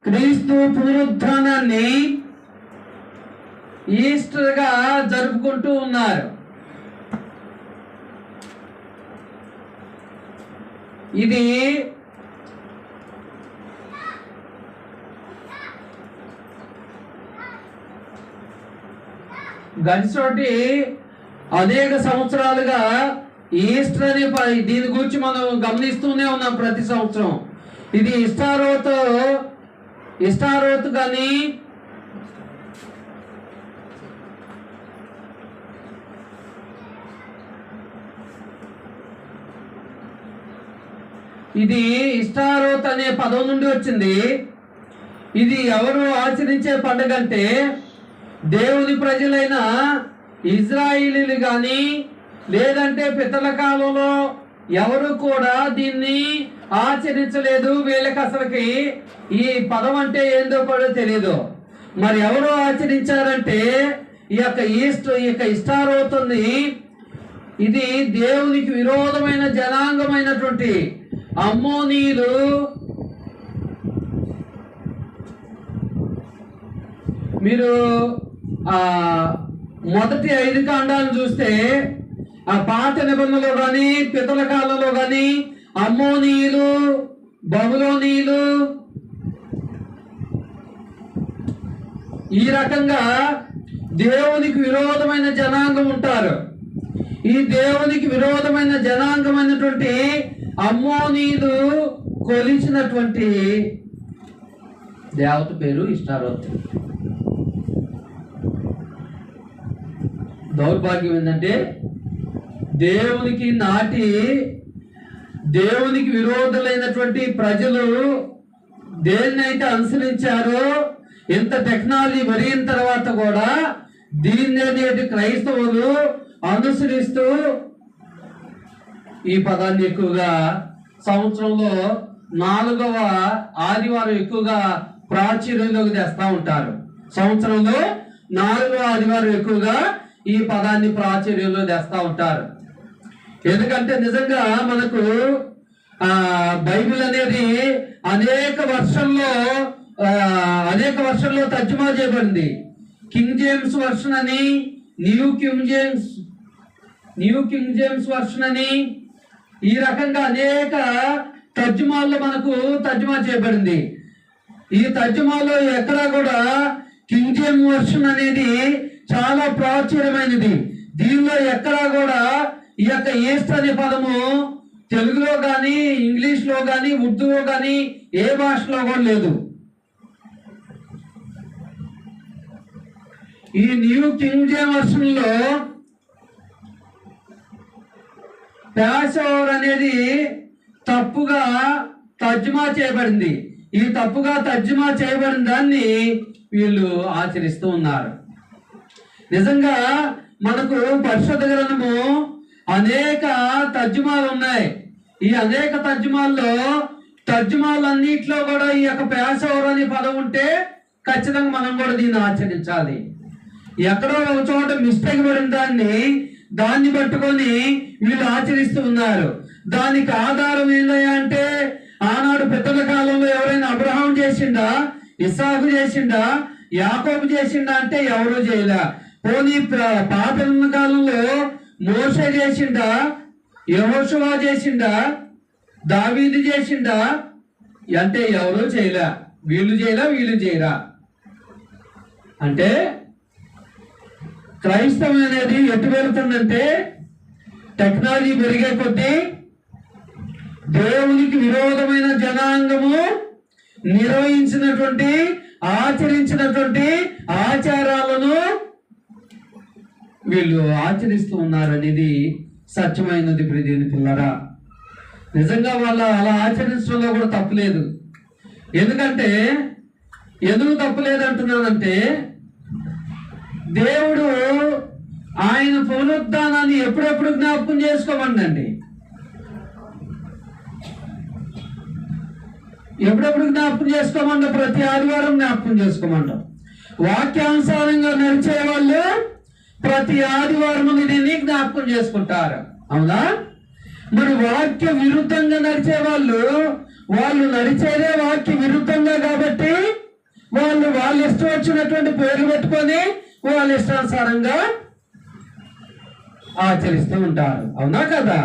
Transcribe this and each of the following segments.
క్రీస్తు పునరుద్ధానాన్ని ఈస్టర్గా జరుపుకుంటూ ఉన్నారు. ఇది గడిచోటి అనేక సంవత్సరాలుగా ఈస్టర్ అనే దీని గురించి మనం గమనిస్తూనే ఉన్నాం ప్రతి సంవత్సరం. ఇది ఇష్టారోత్ కానీ ఇది ఇష్టారోత్ అనే పదం నుండి వచ్చింది. ఇది ఎవరు ఆచరించే పండుగ అంటే దేవుని ప్రజలైన ఇజ్రాయిలీలు కానీ లేదంటే పితల కాలంలో ఎవరు కూడా దీన్ని ఆచరించలేదు. వీళ్ళకి అసలుకి ఈ పదం అంటే ఏందో కూడా తెలియదు. మరి ఎవరు ఆచరించారంటే ఈ యొక్క ఇష్టారోతుంది. ఇది దేవునికి విరోధమైన జనాంగమైనటువంటి అమ్మోనీయులు మీరు మొదటి 5 కాండాలను చూస్తే ఆ పాత నిబంధనలో కానీ పితల కాలంలో కానీ అమ్మోనీయులు, బబులోనీయులు ఈ రకంగా దేవునికి విరోధమైన జనాంగం ఉంటారు. ఈ దేవునికి విరోధమైన జనాంగమైనటువంటి అమ్మోనీయులు కొలిచినటువంటి దేవత పేరు ఇష్టారోత్. దౌర్భాగ్యం ఏంటంటే దేవునికి విరోధులైనటువంటి ప్రజలు దేన్నైతే అనుసరించారో ఇంత టెక్నాలజీ పెరిగిన తర్వాత కూడా దీన్ని క్రైస్తవులు అనుసరిస్తూ ఈ పదాన్ని ఎక్కువగా సంవత్సరంలో 4వ ఆదివారం ఎక్కువగా ప్రాచుర్యంలోకి తెస్తా ఉంటారు. సంవత్సరంలో 4వ ఆదివారం ఎక్కువగా ఈ పదాన్ని ప్రాచుర్యంలో తెస్తా ఉంటారు. ఎందుకంటే నిజంగా మనకు బైబిల్ అనేది అనేక వర్షన్లో తర్జుమా చేయబడింది. కింగ్ జేమ్స్ వర్షన్ అని, న్యూ కింగ్ జేమ్స్ వర్షన్ అని ఈ రకంగా అనేక తర్జుమాల్లో మనకు తర్జుమా చేయబడింది. ఈ తర్జుమాలో ఎక్కడా కూడా కింగ్ జేమ్స్ వర్షన్ అనేది చాలా ప్రాచుర్యమైనది. దీనిలో ఎక్కడా కూడా ఈ యొక్క ఈస్టర్ అనే పదము తెలుగులో కానీ ఇంగ్లీష్లో కానీ ఉర్దూలో కానీ ఏ భాషలో కూడా లేదు. ఈ న్యూ కింగ్ జేమ్స్ వర్షన్లో ప్యాసోవర్ అనేది తప్పుగా తర్జుమా చేయబడింది. ఈ తప్పుగా తర్జుమా చేయబడిన దాన్ని వీళ్ళు ఆచరిస్తూ ఉన్నారు. నిజంగా మనకు పరిశుద్ధ గ్రంథము అనేక తర్జుమాలు ఉన్నాయి. ఈ అనేక తర్జుమాలన్నిట్లో కూడా ఈ యొక్క ప్యాసోవర్ అనే పదం ఉంటే ఖచ్చితంగా మనం కూడా దీన్ని ఆచరించాలి. ఎక్కడో ఒక చోట మిస్టేక్ పడిన దాన్ని పట్టుకొని వీళ్ళు ఆచరిస్తూ ఉన్నారు. దానికి ఆధారం ఏందయ్యా అంటే ఆనాడు పెద్దల కాలంలో ఎవరైనా అబ్రహాం చేసిండా, ఇస్సాకు చేసిండా, యాకోబు చేసిండా అంటే ఎవరూ చేయలే. పోనీ పాత కాలంలో మోషే చేసిండా, యెహోషువ చేసిండా, దావీదు చేసిండా అంటే ఎవరూ చేయలే. వీళ్ళు చేయరా అంటే క్రైస్తవం అనేది ఎటు వెళుతుందంటే టెక్నాలజీ పెరిగే కొద్దీ దేవునికి విరోధమైన జనాంగము నిర్వహించినటువంటి ఆచరించినటువంటి ఆచారాలను వీళ్ళు ఆచరిస్తూ ఉన్నారనేది సత్యమైనది. ప్రియమైన పిల్లరా, నిజంగా వాళ్ళు అలా ఆచరించడంలో కూడా తప్పులేదు. ఎందుకు తప్పులేదు అంటున్నానంటే దేవుడు ఆయన పునరుద్ధానాన్ని ఎప్పుడెప్పుడు జ్ఞాపకం చేసుకోమండి. ఎప్పుడెప్పుడు జ్ఞాపకం చేసుకోమంట? ప్రతి ఆదివారం జ్ఞాపకం చేసుకోమంటాం. వాక్యానుసారంగా నడిచే వాళ్ళు ప్రతి ఆదివారం దీన్ని జ్ఞాపకం చేసుకుంటారు. అవునా? మరి వాక్య విరుద్ధంగా నడిచే వాళ్ళు నడిచేదే వాక్య విరుద్ధంగా కాబట్టి వాళ్ళ ఇష్టం వచ్చినటువంటి పేర్లు పెట్టుకొని వాళ్ళ ఇష్టానుసారంగా ఆచరిస్తూ ఉంటారు. అవునా కదా?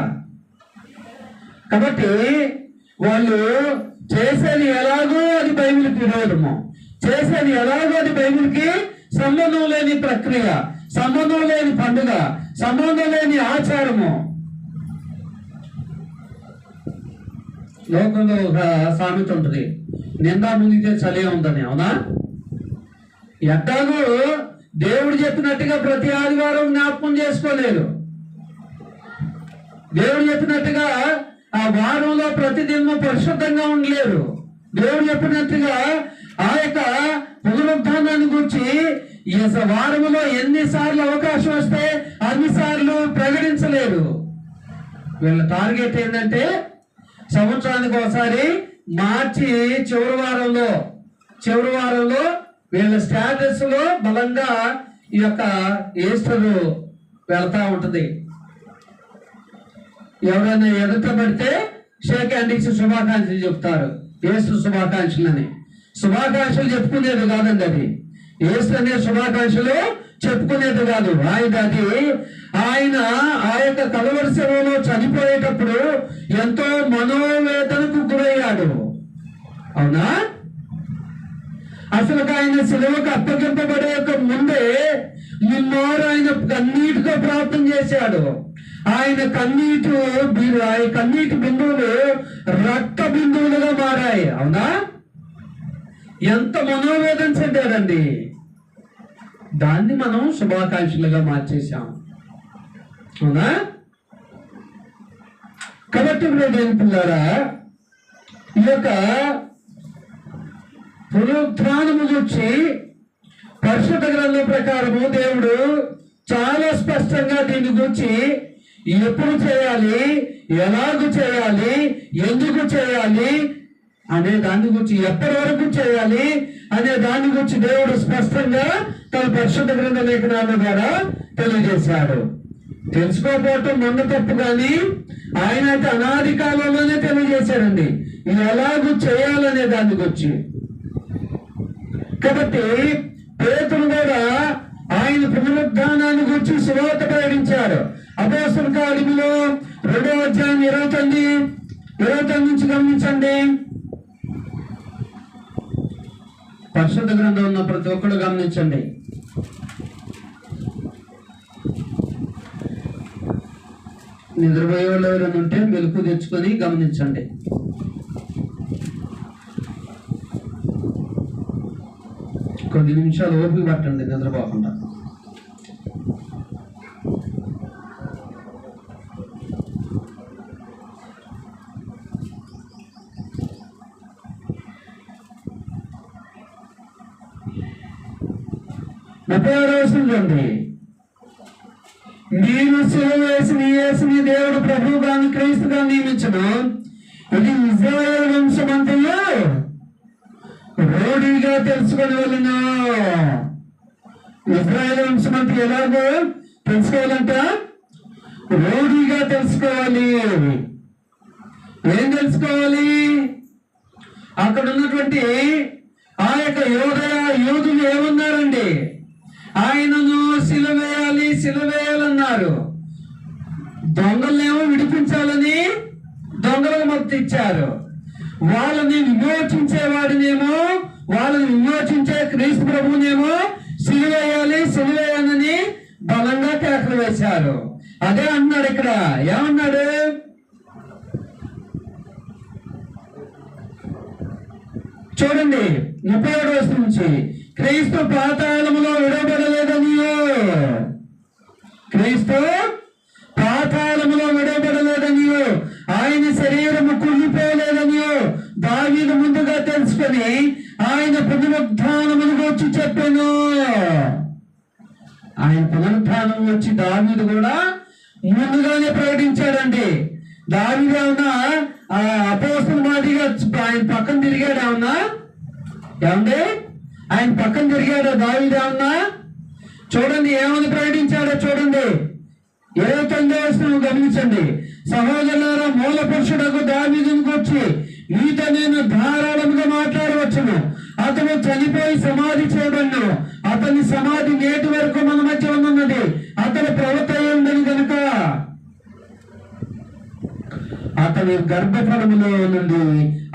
కాబట్టి వాళ్ళు చేసేది ఎలాగో అది బైబిల్కి విరోధము, చేసేది ఎలాగో అది బైబిల్కి సంబంధం లేని ప్రక్రియ, సంబంధం లేని పండుగ, సంబంధం లేని ఆచారము. లోకంలో ఒక సామెత ఉంటుంది, నిందా మునిగితే చలి ఉందని. అవునా? ఎట్టాగూ దేవుడు చెప్పినట్టుగా ప్రతి ఆదివారం జ్ఞాపకం చేసుకోలేరు. దేవుడు చెప్పినట్టుగా ఆ వారంలో ప్రతిదినము పరిశుద్ధంగా ఉండలేరు. దేవుడు చెప్పినట్టుగా ఆ యొక్క పునరుద్ధానాన్ని గురించి ఈ వారములో ఎన్నిసార్లు అవకాశం వస్తే అన్నిసార్లు ప్రకటించలేరు. వీళ్ళ టార్గెట్ ఏంటంటే సంవత్సరానికి ఒకసారి మార్చి చివరి వారంలో వీళ్ళ స్టేటస్ లో బలంగా ఈ యొక్క ఈస్టర్ వెళ్తా ఉంటుంది. ఎవరైనా ఎదుట పడితే షేక్ హ్యాండ్ ఇచ్చి శుభాకాంక్షలు చెప్తారు. ఈస్టర్ శుభాకాంక్షలని. శుభాకాంక్షలు చెప్పుకునేది కాదండి అది. ఈస్టర్ అనే శుభాకాంక్షలు చెప్పుకునేది కాదు. ఆయన ఆ యొక్క కలువరి సేవలో చనిపోయేటప్పుడు ఎంతో మనోవేదనకు గురయ్యాడు. అవునా? అసలు ఆయన సిలువకు అప్పగింపబడే ముందే ముమ్మారు ఆయన కన్నీటితో ప్రార్థన చేశాడు. ఆయన కన్నీటి బిందువులు రక్త బిందువులుగా మారాయి. అవునా? ఎంత మనోవేదన చెందాడండి. దాన్ని మనం శుభాకాంక్షలుగా మార్చేశాం. అవునా? కాబట్టి పిల్లారా, ఈ యొక్క పునరుద్ధానము గురించి పరిశుద్ధ గ్రంథం ప్రకారము దేవుడు చాలా స్పష్టంగా దీని గురించి ఎప్పుడు చేయాలి, ఎలాగూ చేయాలి, ఎందుకు చేయాలి అనే దాని గురించి, ఎప్పటి వరకు చేయాలి అనే దాని గురించి దేవుడు స్పష్టంగా తన పరిశుద్ధ గ్రంథ లేఖనాల ద్వారా తెలియజేశాడు. తెలుసుకోకపోవటం మొన్న తప్పు, కానీ ఆయన అయితే అనాది కాలంలోనే తెలియజేశాడండి ఇది ఎలాగూ చేయాలనే దాని గురించి. కాబట్టి పేతురు కూడా ఆయన పునరుద్ధానాన్ని గురించి సువార్త ప్రకటించాడు. అపోస్తలుల కార్యములు 2వ అధ్యాయం 29 నుంచి గమనించండి. పరిశుద్ధ గ్రంథం ఉన్న ప్రతి ఒక్కరు గమనించండి. నిద్రపోయే వాళ్ళు ఎవరైనా ఉంటే మెలకు తెచ్చుకొని గమనించండి. కొద్ది నిమిషాలు ఓపిక పట్టండి నిద్రపోకుండా. చూడండి, మీరు సిలువ వేసిన దేవుడు ప్రభువుగాను క్రీస్తుగా నియమించను. ఇది ఇశ్రాయేలు వంశమంతయు రూఢిగా తెలుసుకొని వెళ్ళను. ఇశ్రాయేలు వంశమంతా ఎలాగో తెలుసుకోవాలంట, రూఢిగా తెలుసుకోవాలి. ఏం తెలుసుకోవాలి? అక్కడ ఉన్నటువంటి ఆ యొక్క యోధులు ఏమన్నారండి? ఆయనను సిలువేయాలన్నారు. దొంగలనేమో విడిపించాలని దొంగలకు మద్దతు ఇచ్చారు. వాళ్ళని విమోచించే క్రీస్తు ప్రభువునేమో సిలువేయాలని బలంగా కేకలు వేశారు. అదే అన్నాడు ఇక్కడ. ఏమన్నాడు? చూడండి 37వ వచనం నుంచి, క్రీస్తు పాతాళములో విడవబడలేదనియో, ఆయన శరీరము కుళ్ళిపోలేదనియో దావీదు ముందుగా తెలుసుకొని ఆయన పునరుద్ధానమును వచ్చి చెప్పాను. ఆయన పునరుద్ధానం వచ్చి దావీదు కూడా ముందుగానే ప్రకటించాడండి. దావీదు ఏమన్నా అపోస్తలుల మాదిరిగా ఆయన పక్కన తిరిగాడు? ఏమండి? ఆయన పక్కన తిరిగాడు దావీదు ఏమన్నా? చూడండి ఏమని ప్రకటించాడో చూడండి. 29వ వచనం గమనించండి. సహోదరులారా, మూల పురుషుడకు దావీదును వచ్చి మీతో నేను ధారాళముగా మాట్లాడవచ్చును. అతను చనిపోయి సమాధి చేయబడిను. అతని సమాధి నేటి వరకు మన మధ్య ఉన్నది. అతని ప్రవక్త ఉందని కనుక అతని గర్భఫలములో నుండి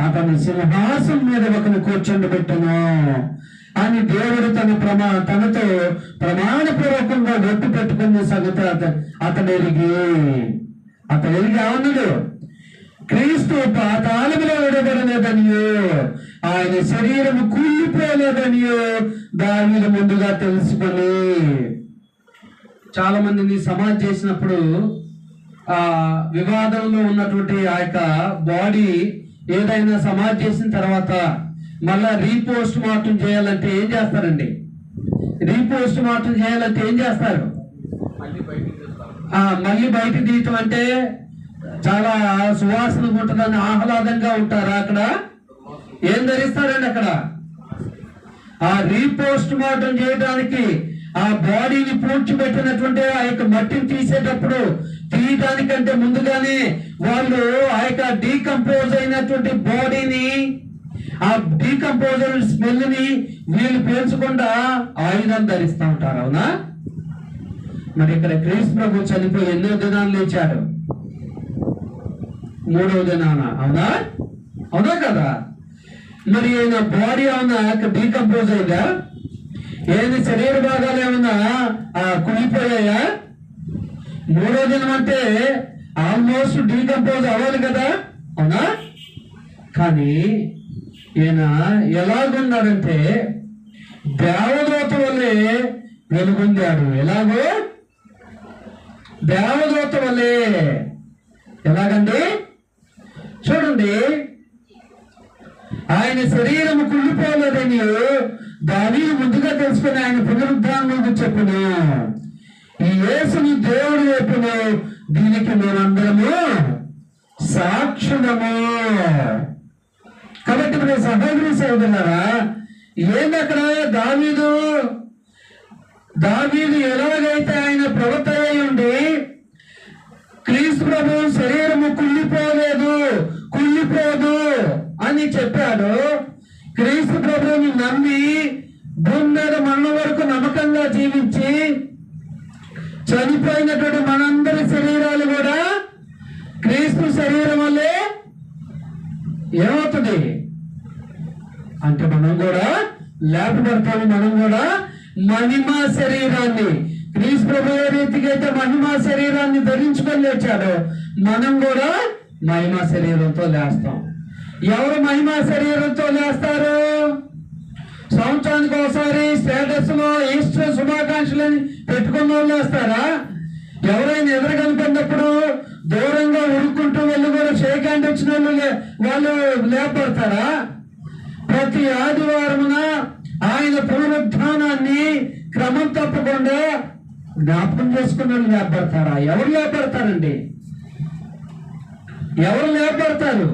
అతని సింహాసనం మీద ఒకరిని కూర్చోబెట్టను అని దేవుడు తనతో ప్రమాణపూర్వకంగా ఒట్టు పెట్టుకునే సంగతి అతడు ఎరిగి ఏమన్నాడు? క్రీస్తు పాతాళములో విడబడలేదనియో, ఆయన శరీరము కూలిపోలేదనియో దావీదు ముందుగా తెలుసుకొని. చాలా మందిని సమాధి చేసినప్పుడు వివాదంలో ఉన్నటువంటి ఆ యొక్క బాడీ ఏదైనా సమాధి చేసిన తర్వాత మళ్ళా రీపోస్ట్ మార్టం చేయాలంటే ఏం చేస్తారండి? రీపోస్ట్ మార్టం చేయాలంటే ఏం చేస్తారు? మళ్ళీ బయటికి తీయటం అంటే చాలా సువాసనగా ఉంటుందని ఆహ్లాదంగా ఉంటారా? అక్కడ ఏం ధరిస్తారండి? అక్కడ ఆ రీపోస్ట్ మార్టం చేయడానికి ఆ బాడీని పూడ్చిపెట్టినటువంటి ఆ యొక్క మట్టిని తీయటానికంటే ముందుగానే వాళ్ళు ఆ యొక్క డీకంపోజ్ అయినటువంటి బాడీని, ఆ డీకంపోజర్ స్మెల్ ని వీళ్ళు పీల్చకుండా ఆయుధాలు ధరిస్తూ ఉంటారు. అవునా? మరి ఇక్కడ క్రీస్తు ప్రభు చనిపోయి ఎన్నో దినాలు లేచాడు? 3వ దినాన. అవునా కదా? మరి ఆయన బాడీ ఏమన్నా డీకంపోజ్ అయిందా? ఏది శరీర భాగాలు ఏమన్నా కులిపోయాయా? 3వ దినం అంటే ఆల్మోస్ట్ డీకంపోజ్ అవ్వాలి కదా? అవునా? కానీ ఈయన ఎలాగున్నాడంటే దేవదూత వల్లే వెలుగొందాడు. ఎలాగో దేవదూత వల్లే. ఎలాగండి? చూడండి, ఆయన శరీరము కుళ్ళిపోలేదని దావీదు ముందుగా తెలుసుకుని ఆయన పునరుద్ధానం గురించి చెప్పును. ఈ యేసుని దేవుడు చెప్పును, దీనికి మేమందరము సాక్షులము. కాబట్టి మన సహోదరి సహోదరులారా, ఏంది అక్కడ దావీదు ఎలాగైతే ఆయన ప్రవక్త అయి ఉండి క్రీస్తు ప్రభు శరీరము కుళ్ళిపోదు అని చెప్పాడు. క్రీస్తు ప్రభుని నమ్మి భూమి మీద మరణం వరకు నమ్మకంగా జీవించి చనిపోయినటువంటి మనందరి శరీరాలు కూడా క్రీస్తు శరీరం వల్లే ఏమవుతుంది అంటే మనం కూడా లేపబడతాము. మనం కూడా మహిమా శరీరాన్ని, క్రీస్తు ప్రభు ఏ రీతిగా అయితే మహిమా శరీరాన్ని ధరించుకొని లేచాడో మనం కూడా మహిమా శరీరంతో లేస్తాం. ఎవరు మహిమా శరీరంతో లేస్తారు? సంవత్సరానికి ఒకసారి స్టేటస్ లో ఈస్టర్ శుభాకాంక్షలని పెట్టుకున్న వాళ్ళు లేస్తారా? ఎవరైనా ఎదురు కనిపినప్పుడు దూరంగా ఉరుక్కుంటూ వెళ్ళి కూడా షేక్ హ్యాండ్ వచ్చిన వాళ్ళు లేపడతారా? ప్రతి ఆదివారమున ఆయన పునరుద్ధానాన్ని క్రమం తప్పకుండా జ్ఞాపకం చేసుకున్న వాళ్ళు లేపడతారా? ఎవరు లేపడతారండి? ఎవరు లేపడతారు?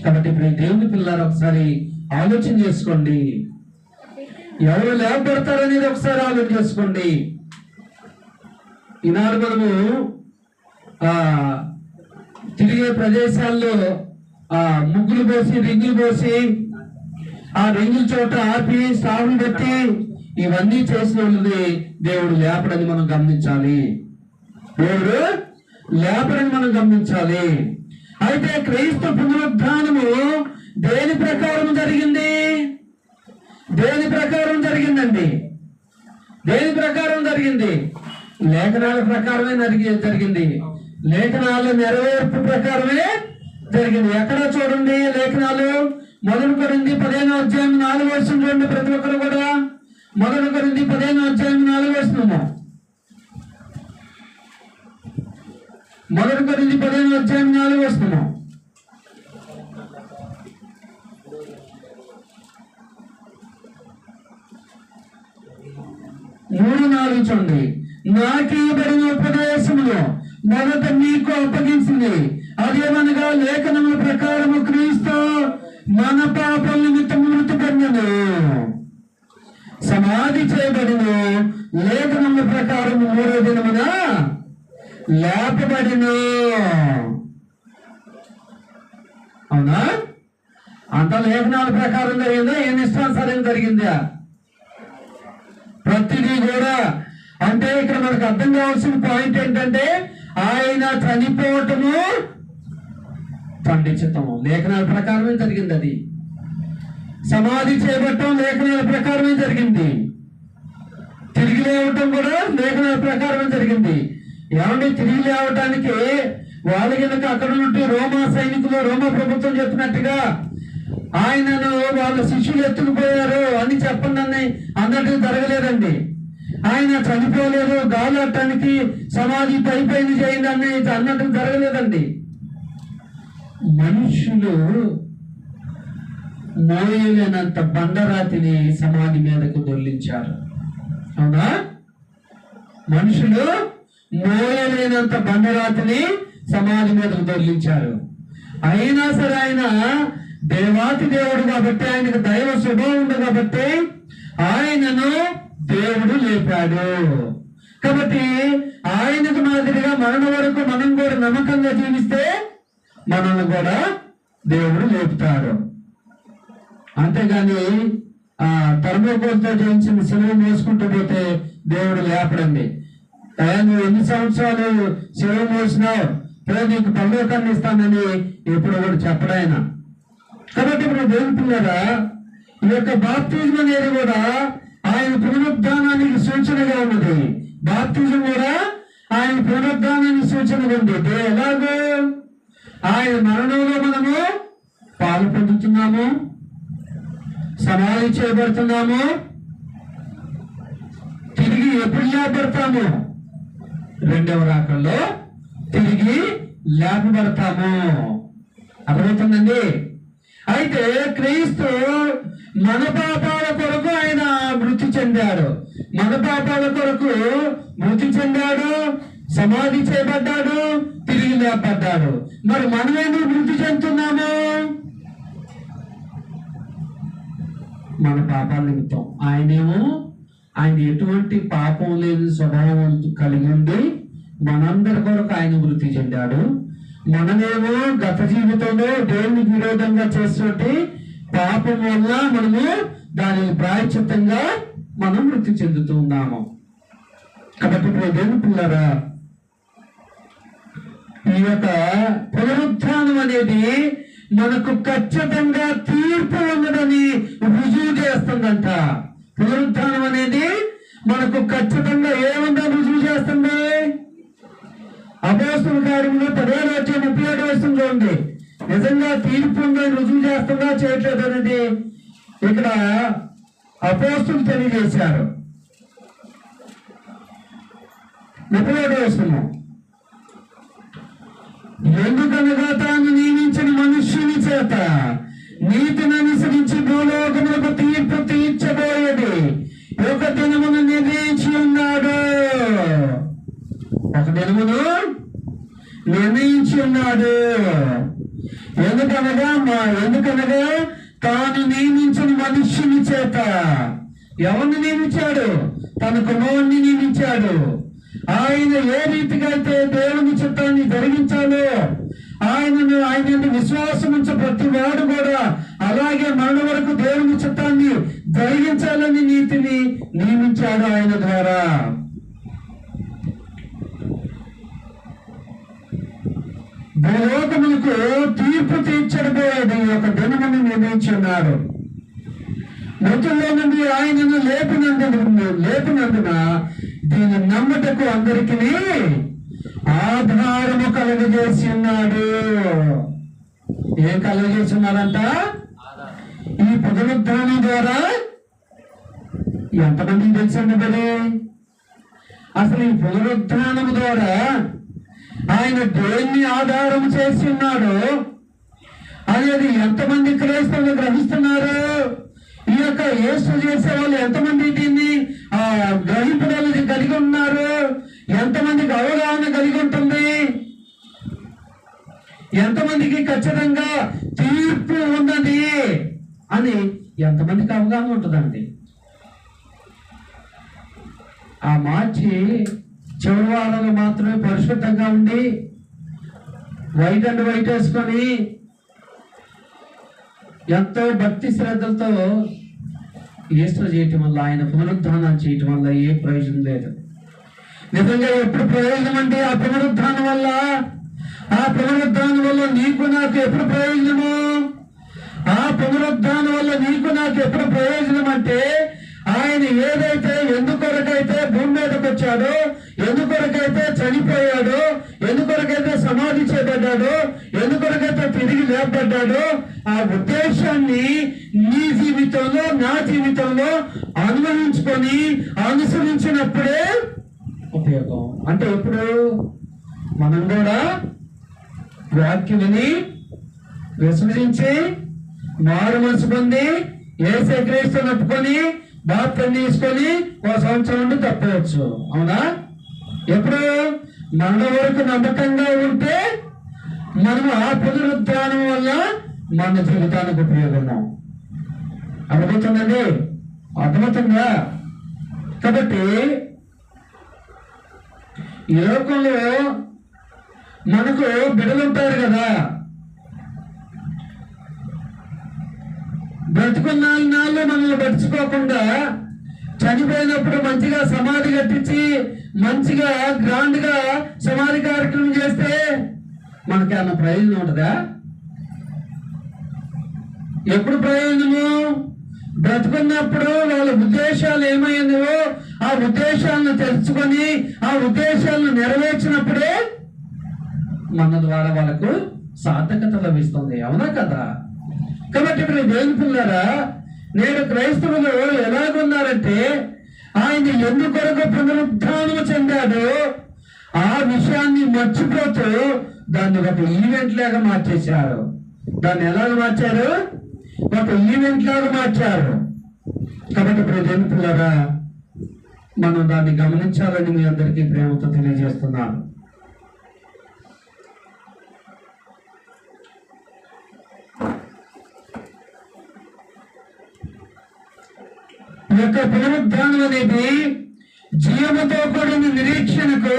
కాబట్టి ఇప్పుడు దేవుని పిల్లలు ఒకసారి ఆలోచన చేసుకోండి. ఎవరు లేపడతారనేది ఒకసారి ఆలోచన చేసుకోండి. ఈనాడు మనము తిరిగే ప్రదేశాల్లో ముగ్గులు పోసి రింగులు పోసి ఆ రింగుల చోట ఆపి స్టాఫ్లు పెట్టి ఇవన్నీ చేసిన వాళ్ళని దేవుడు లేపడని మనం గమనించాలి. దేవుడు లేపడని మనం గమనించాలి. అయితే క్రీస్తు పునరుద్ధానము దేని ప్రకారం జరిగింది? దేని ప్రకారం జరిగిందండి? దేని ప్రకారం జరిగింది? లేఖనాల ప్రకారమే జరిగింది. లేఖనాల నెరవేర్పు ప్రకారమే జరిగింది. ఎక్కడ చూడండి లేఖనాలు? 1 కొరింథీ 15వ అధ్యాయం 4వ వచనం చూడండి. ప్రతి ఒక్కరు కూడా 1 కొరింథీ 15వ అధ్యాయం 4వ వచనము. 1 కొరింథీ 15వ అధ్యాయం 4వ వచనము. 3-4 చూడండి. నాకు ఇవ్వబడిన ఉపదేశములో మొదట మీకు అప్పగించింది అదేమనగా లేఖనముల ప్రకారము క్రీస్తు మన పాపల నిమిత్తము మృతిపడినను, సమాధి చేయబడిను, లేఖనముల ప్రకారము 3వ దినమున లేపబడిను. అవునా? అంత లేఖనాల లేఖనాల ప్రకారం జరిగిందా, ఏ ఇష్టానుసారం జరిగిందా? ప్రతిదీ కూడా. అంటే ఇక్కడ మనకు అర్థం కావాల్సిన పాయింట్ ఏంటంటే ఆయన చనిపోవటము తండ్రి చిత్తము, లేఖనాల ప్రకారమే జరిగింది. అది సమాధి చేయబట్టం లేఖనాల ప్రకారమే జరిగింది. తిరిగి లేవటం కూడా లేఖనాల ప్రకారమే జరిగింది. ఏమంటే తిరిగి లేవటానికి వాళ్ళ కనుక అక్కడ నుండి రోమా సైనికులు, రోమా ప్రభుత్వం చెప్పినట్టుగా ఆయనను వాళ్ళ శిష్యులు ఎత్తుకుపోయారు అని చెప్పండి అన్నట్టు జరగలేదండి. ఆయన చనిపోలేదు, గాలటానికి సమాధి పైపైన చేయండి అని అన్నట్టు జరగలేదండి. మనుషులు మోయలేనంత బండరాతిని సమాధి మీదకు దొర్లించారు. అవునా? మనుషులు మోయలేనంత బండరాతిని సమాధి మీదకు దొర్లించారు. అయినా సరే ఆయన దేవాతి దేవుడు కాబట్టి, ఆయనకు దైవ స్వభావం ఉంది కాబట్టి ఆయనను దేవుడు లేపాడు. కాబట్టి ఆయనకు మాదిరిగా మరణం వరకు మనం కూడా నమ్మకంగా జీవిస్తే మనల్ని కూడా దేవుడు లేపుతాడు. అంతేగాని థర్మోకోల్తో చేయించిన సెలవు మోసుకుంటూ పోతే దేవుడు లేపడండి. నువ్వు ఎన్ని సంవత్సరాలు సెలవు మోసినావు, నీకు పరలోకాన్ని ఇస్తానని ఎప్పుడు కూడా చెప్పడాయన. కాబట్టి ఇప్పుడు దేవుని పిల్లరా, ఈ యొక్క బాప్తిజం అనేది కూడా ఆయన పునరుద్ధానానికి సూచనగా ఉన్నది. బాప్తిజం కూడా ఆయన పునరుద్ధానానికి సూచనగా ఉంది. ఎలాగో ఆయన మరణంలో మనము పాలు పొందుతున్నాము, సమాధి చేయబడుతున్నాము, తిరిగి ఎప్పుడు లేపబడతాము? రెండవ రాకల్లో తిరిగి లేపబడతాము. అర్థమవుతుందండి? అయితే క్రీస్తు మన పాపాల కొరకు ఆయన మృతి చెందాడు. మన పాపాల కొరకు మృతి చెందాడు, సమాధి చేయబడ్డాడు, తిరిగి లేపబడ్డాడు. మరి మనమేమో మృతి చెందుతున్నాము మన పాపాల నిమిత్తం. ఆయన ఎటువంటి పాపం లేని స్వభావం కలిగి ఉండి మనందరి కొరకు ఆయన మృతి చెందాడు. మనమేమో గత జీవితంలో దేవునికి విరోధంగా చేస్తుంటే పాపం వల్ల మనము దానికి ప్రాయశ్చిత్తంగా మనం మృతి చెందుతూ ఉన్నాము. కాబట్టి దేవుని పిల్లరా, ఈ యొక్క పునరుత్థానం అనేది మనకు ఖచ్చితంగా తీర్పు ఉన్నదని రుజువు చేస్తుందంట. పునరుత్థానం అనేది మనకు ఖచ్చితంగా ఏముందని రుజువు చేస్తుంది? అపోస్తలుల కార్యములు 10:37 చూడండి. నిజంగా తీర్పు ఉందని రుజువు చేస్తుందా చేయట్లేదు అనేది ఇక్కడ అపోస్తలులు తెలియజేశారు. 37 ఎందుకనగా తాను నియమించిన మనుష్యుని చేత నీతిని అనుసరించి భూలోకములకు తీర్పు తీర్చబోయేది ఒక దినమును నిర్ణయించి ఉన్నాడు. ఒక దినమును నిర్ణయించి ఉన్నాడు. ఎందుకనగా తాను నియమించిన మనుష్యుని చేత. ఎవరిని నియమించాడు? తన కుమారుని నియమించాడు. ఆయన ఏ రీతిగా అయితే దేవుని చిత్తాన్ని జరిగించాలో ఆయన విశ్వాసం ఉంచే ప్రతి వాడు కూడా అలాగే మరణ వరకు దేవుని చిత్తాన్ని జరిగించాలని నీతిని నియమించాడు ఆయన ద్వారా. భూలోకములకు తీర్పు తీర్చబోయేది ఒక దినమును నిర్ణయించున్నాడు. మృతుల్లో నుండి ఆయనను లేపినందున దీని నమ్మటకు అందరికీ ఆధారము కలుగజేసి ఉన్నాడు. ఏం కలుగజేసి ఉన్నాడంట? ఈ పునరుద్ధానం ద్వారా ఎంతమందికి తెలుసండి? మరి అసలు ఈ పునరుద్ధానం ద్వారా ఆయన దేన్ని ఆధారం చేసి ఉన్నాడు అనేది ఎంతమంది క్రైస్తవులు గ్రహిస్తున్నారు? ఈ యొక్క యేసు చేసే వాళ్ళు ఎంతమంది దీన్ని గ్రహింపడానికి కలిగి ఉన్నారు? ఎంతమందికి అవగాహన కలిగి ఉంటుంది? ఎంతమందికి ఖచ్చితంగా తీర్పు ఉన్నది అని ఎంతమందికి అవగాహన ఉంటుందండి? ఆ మార్చి చివరి వారంలో మాత్రమే పరిశుద్ధంగా ఉండి వైట్ వేసుకొని ఎంతో భక్తి శ్రద్ధలతో ఈస్టర్ చేయటం వల్ల, ఆయన పునరుద్ధానం చేయటం వల్ల ఏ ప్రయోజనం లేదు. నిజంగా ఎప్పుడు ప్రయోజనం అంటే ఆ పునరుద్ధానం వల్ల, ఆ పునరుద్ధానం వల్ల నీకు నాకు ఎప్పుడు ప్రయోజనము? ఆ పునరుద్ధానం వల్ల నీకు నాకు ఎప్పుడు ప్రయోజనం అంటే, ఆయన ఏదైతే ఎందుకొరకైతే భూమి మీదకి వచ్చాడో, ఎందుకొరకైతే చనిపోయాడో, ఎందుకొరకైతే సమాధి చేయబడ్డాడో, ఎందుకొరకైతే తిరిగి లేపబడ్డాడో, ఆ ఉద్దేశాన్ని నీ జీవితంలో నా జీవితంలో అనుభవించుకొని అనుసరించినప్పుడే ఉపయోగం. అంటే ఇప్పుడు మనం కూడా వాక్యులని విశ్వసించి మారు మనసు పొంది యేసు క్రీస్తుని నప్పుకొని బాప్తిసం తీసుకొని ఒక సంవత్సరం నుండి తప్పవచ్చు. అవునా? ఎప్పుడు మన వరకు నమ్మకంగా ఉంటే మనం ఆ పునరుద్ధానం వల్ల మన జీవితానికి ఉపయోగము. అర్థమవుతుందండి? అర్థమవుతుందా? కాబట్టి ఈ లోకంలో మనకు బిడ్డలు ఉంటారు కదా, బ్రతుకున్న నాళ్ళు మనల్ని పట్టించుకోకుండా చనిపోయినప్పుడు మంచిగా సమాధి కట్టించి మంచిగా గ్రాండ్ గా సమాధి కార్యక్రమం చేస్తే మనకి ఏమన్నా ప్రయోజనం ఉంటుందా? ఎప్పుడు ప్రయోజనము? బ్రతుకున్నప్పుడు వాళ్ళ ఉద్దేశాలు ఏమైందో ఆ ఉద్దేశాలను తెలుసుకొని ఆ ఉద్దేశాలను నెరవేర్చినప్పుడే మన ద్వారా వాళ్ళకు సార్థకత లభిస్తుంది. అవునా కదా? కాబట్టి ఇప్పుడు దేవుని పిల్లరా, నేడు క్రైస్తవులు ఎలాగున్నారంటే ఆయన ఎందుకొరకు పునరుద్ధానం చెందాడో ఆ విషయాన్ని మర్చిపోతూ దాన్ని ఒక ఈవెంట్ లాగా మార్చేశారు. దాన్ని ఎలాగ మార్చారు? ఒక ఈవెంట్ లాగా మార్చారు. కాబట్టి ఇప్పుడు దేవుని పిల్లరా, మనం దాన్ని గమనించాలని మీ అందరికీ ప్రేమతో తెలియజేస్తున్నాను. ఈ యొక్క పునరుద్ధానం అనేది జీవముతో కూడిన నిరీక్షణకు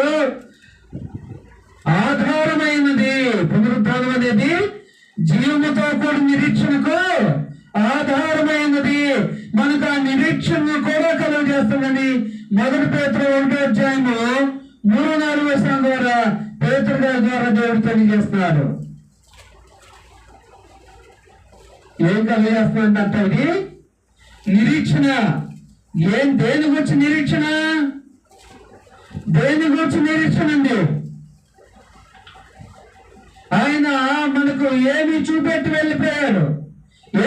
ఆధారమైనది. పునరుద్ధానం అనేది జీవముతో కూడిన నిరీక్షణకు ఆధారమైనది. మనకు ఆ నిరీక్షణ కూడా కలుగు చేస్తుందని 1 పేతురు 1:3-4 ద్వారా పేతురు గారి ద్వారా దేవుడు తెలియజేస్తున్నాడు. ఏం కలిగేస్తుందంట? ఇది నిరీక్షణ. దేని గురించి నిరీక్షణ? దేని గురించి నిరీక్షణ అండి? ఆయన మనకు ఏమి చూపెట్టి వెళ్ళిపోయాడు?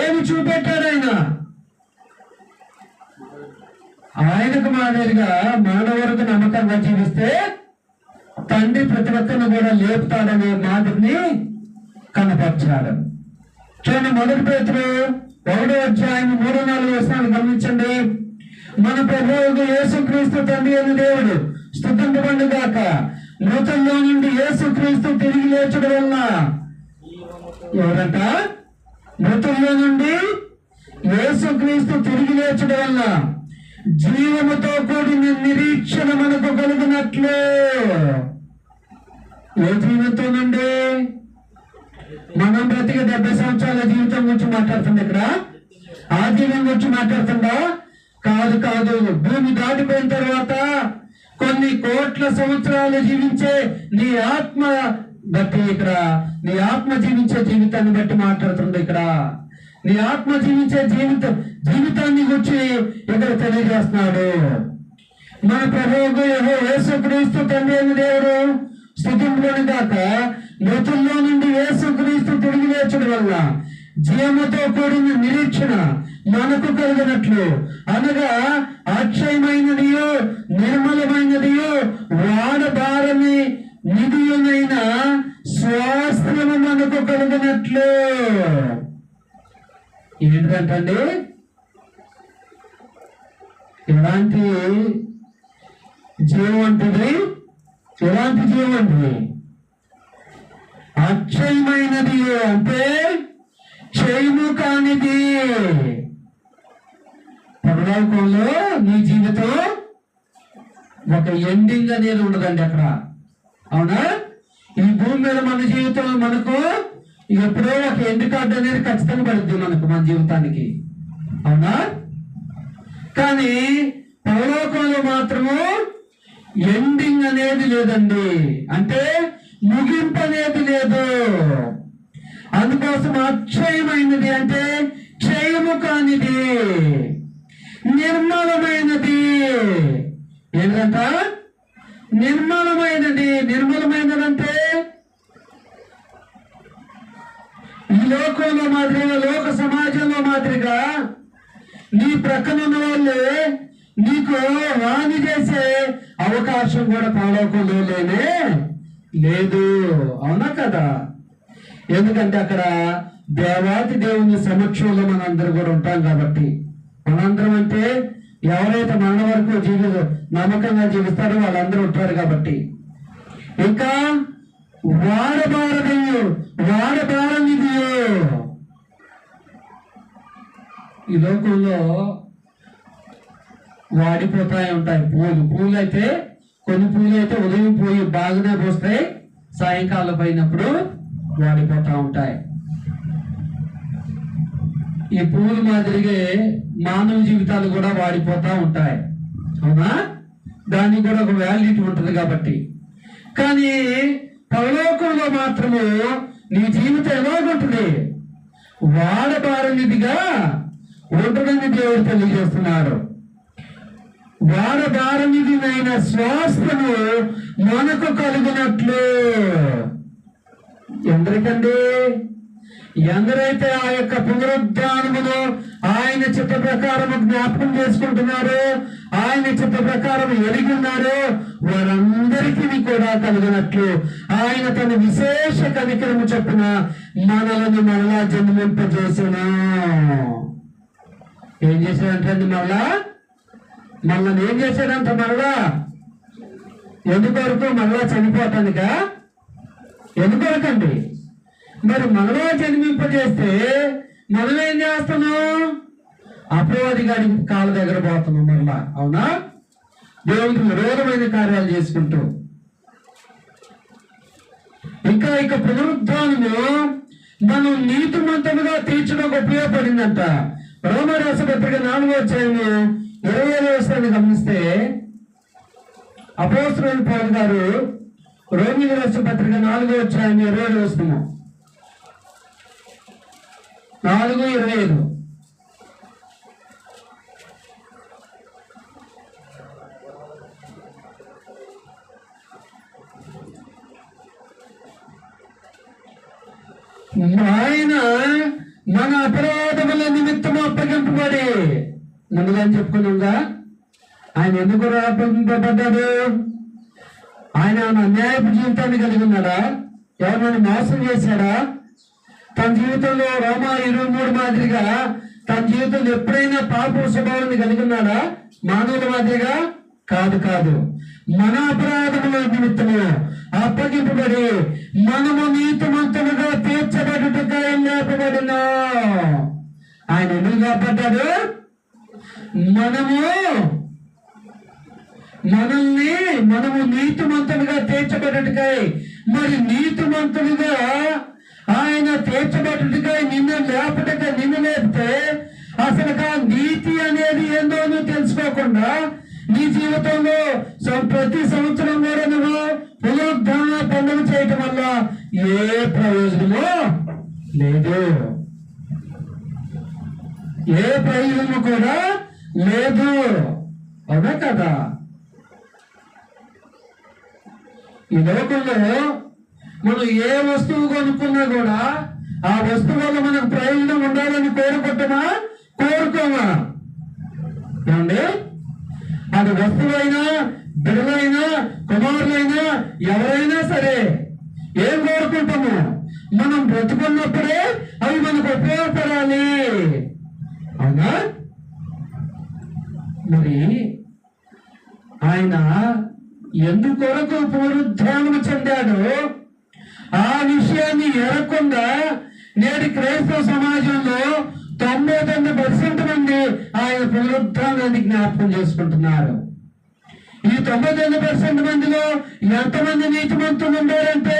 ఏమి చూపెట్టాడు ఆయన? ఆయనకు మాదిరిగా మానవులకు నమ్మకంగా జీవిస్తే తండ్రి ప్రతి ఒక్కరిని కూడా లేపుతాడనే మాదిరిని కనపరిచాడు. చూడండి, 1 పేతురు 1:3-4 గమనించండి. మన ప్రభువు యేసుక్రీస్తు తండ్రి అయిన దేవుడు స్తుతింపబడును గాక. మృతుల్లో నుండి యేసుక్రీస్తు తిరిగి లేచడం వలన, ఎవరంట? మృతుల్లో నుండి యేసుక్రీస్తు తిరిగి లేచడం వలన జీవముతో కూడిన నిరీక్షణ మనకు కలిగినట్లు. ఏ జీవితం నుండి? మనం బ్రతికి 70 సంవత్సరాల జీవితం గురించి మాట్లాడుతుంది ఇక్కడ. ఆ జీవితం గురించి మాట్లాడుతుందా? కాదు కాదు. భూమి దాటిపోయిన తర్వాత కొన్ని కోట్ల సంవత్సరాలు జీవించే నీ ఆత్మ బట్టి ఇక్కడ, నీ ఆత్మ జీవించే జీవితాన్ని బట్టి మాట్లాడుతుంది ఇక్కడ. నీ ఆత్మ జీవించే జీవితాన్ని గురించి ఇక్కడ తెలియజేస్తున్నాడు. మన ప్రభువు యేసుక్రీస్తు తండ్రి అయిన దేవుడు స్తుతింపబడును గాక. మృతుల్లో నుండి యేసుక్రీస్తు తిరిగి లేచడం వల్ల జీవముతో కూడిన నిరీక్షణ మనకు కలిగినట్లు, అనగా అక్షయమైనదియో నిర్మలమైనదియో వాడబారని నిధియునైన స్వాస్థ్యము మనకు కలిగినట్లు. ఏంటంటండి? ఎలాంటి జీవం అంటుంది? ఎలాంటి జీవం అంటుంది? అక్షయమైనది అంటే క్షయము కానిది. పరలోకంలో నీ జీవితం ఒక ఎండింగ్ అనేది ఉండదండి అక్కడ. అవునా? ఈ భూమి మీద మన జీవితం మనకు ఎప్పుడో ఒక ఎండ్ కార్డు అనేది ఖచ్చితంగా పడుద్ది మనకు మన జీవితానికి, అవునా? కానీ పరలోకంలో మాత్రము ఎండింగ్ అనేది లేదండి, అంటే ముగింపు అనేది లేదు. అందుకోసం అక్షయమైనది అంటే క్షయము కానిది, నిర్మలమైనది. ఏంటంట? నిర్మలమైనది. నిర్మలమైనది అంటే ఈ లోకంలో మాదిరిగా, లోక సమాజంలో మాదిరిగా నీ ప్రక్కన ఉన్న వాళ్ళే నీకు హాని చేసే అవకాశం కూడా పరలోకంలో లేనే లేదు, అవునా కదా? ఎందుకంటే అక్కడ దేవాది దేవుని సమక్షంలో మనందరూ కూడా ఉంటాం కాబట్టి. మనందరం అంటే ఎవరైతే మన వరకు నమ్మకంగా జీవిస్తారో వాళ్ళందరూ ఉంటారు కాబట్టి. ఇంకా వాడబారనిది. ఈ లోకంలో వాడిపోతాయి ఉంటాయి పూలు అయితే, కొన్ని పూలు అయితే ఉదయం పోయి బాగానే పోస్తాయి, సాయంకాలం పోయినప్పుడు వాడిపోతా ఉంటాయి. ఈ పూలు మాదిరిగా మానవ జీవితాలు కూడా వాడిపోతా ఉంటాయి, అవునా? దానికి కూడా ఒక వ్యాలిడిటీ ఉంటుంది కాబట్టి. కానీ పరలోకంలో మాత్రము నీ జీవితం ఎలాగుంటుంది? వాడబారనిదిగా ఉంటుందని దేవుడు తెలియజేస్తున్నాడు. వాడబారనిదినైన స్వాస్థను మనకు కలుగునట్లు. ఎందరికండి? ఎందరైతే ఆ యొక్క పునరుద్ధానమును ఆయన చిత్త ప్రకారం జ్ఞాపకం చేసుకుంటున్నారో, ఆయన చిత్త ప్రకారం ఎరిగి ఉన్నారో వారందరికీ కూడా కలుగునట్లు ఆయన తన విశేష కనికరము చొప్పున మనలను మరలా జన్మింపజేసినా. ఏం చేశాడంటే మనల్ని ఏం చేశాడంట? మరలా ఎందుకొరకు? మరలా చనిపోతానుగా. ఎందుకొరకండి? మరి మనలో జన్మింపజేస్తే మనం ఏం చేస్తున్నాం? అపవాది గారికి కాళ్ళ దగ్గర పోతున్నాం మరలా, అవునా? దేవునికి విరోధమైన కార్యాలు చేసుకుంటూ. ఇంకా ఇక పునరుద్ధానము మనం నీతిమంతులుగా తీర్చడానికి ఉపయోగపడిందంట. రోమా రాష్ట్ర పత్రిక 4వ అధ్యాయము 27వ వచనాన్ని గమనిస్తే అపోస్తలుడైన పౌలు గారు రోమీయుల రాష్ట్ర పత్రిక 4వ అధ్యాయం 27వ వచనము 4:25. ఆయన మన అపరాధముల నిమిత్తం అప్పగింపబడి, ముందుగా చెప్పుకున్నాగా ఆయన ఎందుకు అప్పగింపబడ్డాడు? ఆయన అన్యాయపు జీవితాన్ని కలిగి ఉన్నాడా? ఎవరినైనా మోసం చేశాడా? తన జీవితంలో రోమా 23 మాదిరిగా తన జీవితంలో ఎప్పుడైనా పాప స్వభావాన్ని కలిగి ఉన్నాడా? మానవుల మాదిరిగా కాదు. మన అపరాధముల నిమిత్తము అప్పగింపబడి మనము నీతిమంతులుగా తీర్చబడుటకై లేపబడినా. ఆయన ఎందుకు కాపాడ్డాడు? మనము నీతిమంతులుగా తీర్చబడుటకై. మరి నీతిమంతులుగా ఆయన తీర్చబడుటకై నిన్ను లేపటకై, నిన్ను లేపితే అసలు నీతి అనేది ఏందో నువ్వు తెలుసుకోకుండా నీ జీవితంలో ప్రతి సంవత్సరం కూడా నువ్వు పునరుద్ధాన పండుగ చేయటం వల్ల ఏ ప్రయోజనమో లేదు, ఏ ప్రయోజనము కూడా లేదు, అవునా కదా? ఈ లోకంలో మనం ఏ వస్తువు కొనుక్కున్నా కూడా ఆ వస్తువు వల్ల మనకు ప్రయోజనం ఉండాలని కోరుకోమా? ఏమండి? అది వస్తువైనా, బిడ్డలైనా, కుమారులైనా, ఎవరైనా సరే ఏం కోరుకుంటాము? మనం బ్రతుకున్నప్పుడే అవి మనకు ఉపయోగపడాలి, అవునా? మరి ఆయన ఎందుకొరకు పునరుద్ధానం చెందాడు ఆ విషయాన్ని ఎరగకుండా నేటి క్రైస్తవ సమాజంలో 99% మంది ఆయన పునరుద్ధానాన్ని జ్ఞాపకం చేసుకుంటున్నారు. ఈ 99% మందిలో ఎంతమంది నీతిమంతులు ఉండారంటే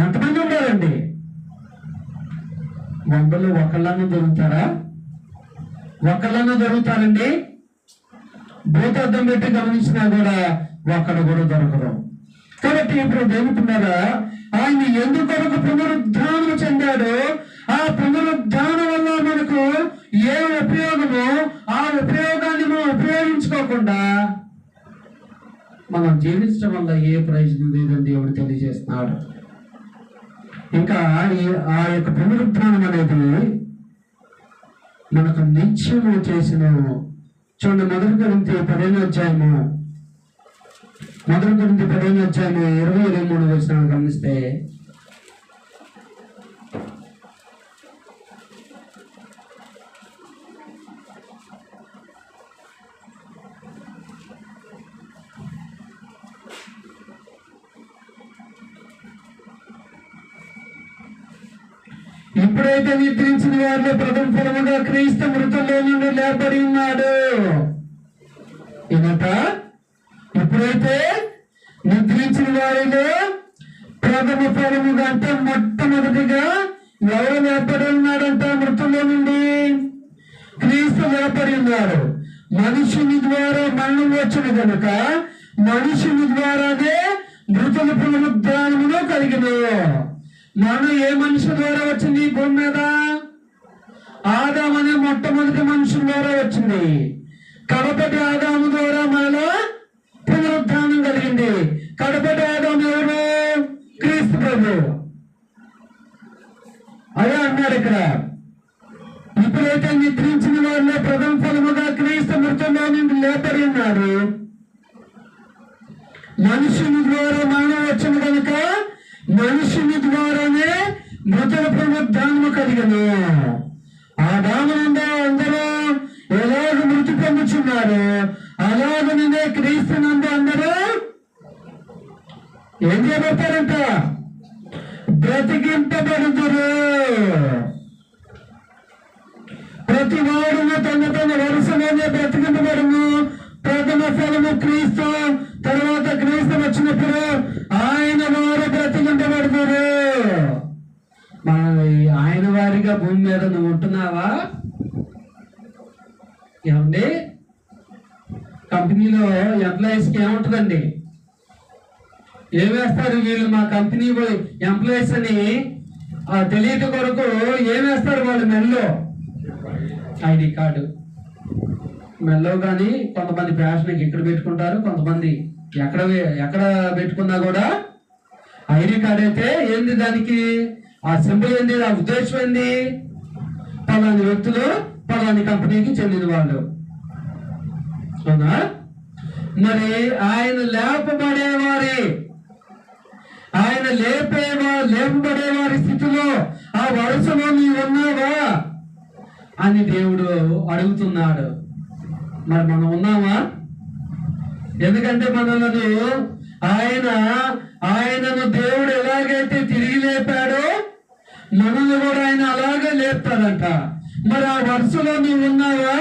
ఎంతమంది ఉండారండి? వందలు ఒకళ్ళన్నా దొరుకుతారా? ఒకళ్ళన్నా దొరుకుతారండి? భూతార్థం పెట్టి గమనించినా కూడా ఒక్కడు కూడా దొరకరు. కాబట్టి ఇప్పుడు దేవుతున్నారా, ఆయన ఎందుకొరకు పునరుద్ధానం చెందాడు, ఆ పునరుద్ధానం వల్ల మనకు ఏ ఉపయోగమో ఆ ఉపయోగాన్ని మనం ఉపయోగించుకోకుండా మనం జీవించడం వల్ల ఏ ప్రయోజనం లేదని దేవుడు తెలియజేస్తున్నాడు. ఇంకా ఆ యొక్క పునరుద్ధానం అనేది మనకు నిత్యము చేసిన చూడండి. మొదటి కొరింథీ 10వ అధ్యాయము 20-23 వచనాలు గమనిస్తే, ఇప్పుడైతే నిద్రించిన వారిలో ప్రథమ ఫలముగా క్రీస్తు మృతుల్లో నుండి లేపడి ఉన్నాడు. ఏమట? ఇప్పుడైతే నిద్రించిన వారిలో ప్రథమ ఫలముగా అంటే మొట్టమొదటిగా ఎవరు లేపడి ఉన్నాడంట? మృతుల్లో నుండి క్రీస్తు లేపడి ఉన్నాడు. మనుషుని ద్వారా మరణం వచ్చిన కనుక మనుషుని ద్వారానే మృతుల పునరుద్ధానమును కలిగిన. మనం ఏ మనిషి ద్వారా వచ్చింది భూమి మీద? ఆదాము అనే మొట్టమొదటి మనుషుల ద్వారా వచ్చింది. కడపటి ఆదాము ద్వారా మనలో పునరుద్ధానం కలిగింది. కడపటి ఆదాము ఎవరు? క్రీస్తు ప్రభు. అదే అన్నాడు ఇక్కడ. ఇప్పుడైతే నిద్రించిన వారిలో ప్రథమ ఫలముగా క్రీస్తు మృతుల్లో నుండి లేపడి ఉన్నారు. మనుషుని ద్వారా మరణం వచ్చిన కనుక మనుషుని ద్వారానే మృతుల పునరుద్ధానము కలిగను. ఆదామునందు అందరూ ఎలాగ మృతి పొందుచున్నారు, అలాగనే క్రీస్తునందు అందరూ ఏం చేయబడతారంట? బ్రతికింపబడుదురు. ప్రతి వాడును తన వరుసలోనే బ్రతికింపబడును. ప్రథమ ఫలము క్రీస్తు, తర్వాత క్రీస్తు వచ్చినప్పుడు ఆయన వారు బ్రతికింపబడుతున్నారు. ఆయన వారిగా భూమి మీద నువ్వు ఉంటున్నావా? ఏమండి, కంపెనీలో ఎంప్లాయీస్కి ఏముంటుందండి? ఏం వేస్తారు వీళ్ళు? మా కంపెనీ ఎంప్లాయీస్ అని తెలియట కొరకు ఏం వేస్తారు వాళ్ళు? మెల్లో ఐడి కార్డు. మెల్లో కానీ కొంతమంది ఫ్యాషన్కి ఇక్కడ పెట్టుకుంటారు, కొంతమంది ఎక్కడ పెట్టుకున్నా కూడా ఐడి కార్డ్ అయితే ఏంది? దానికి ఆ సింబల్ ఏంది? ఆ ఉద్దేశం ఏంది? పలాని వ్యక్తులు పలాని కంపెనీకి చెందిన వాళ్ళు. అవునా? మరి ఆయన లేపబడేవారి స్థితిలో ఆ వరుసలో నీవు ఉన్నావా అని దేవుడు అడుగుతున్నాడు. మరి మనం ఉన్నామా? ఎందుకంటే మనలను ఆయనను దేవుడు ఎలాగైతే తిరిగి లేపాడో మనల్ని కూడా ఆయన అలాగే లేపుతాడంట. మరి ఆ వరుసలో నీవు ఉన్నావా?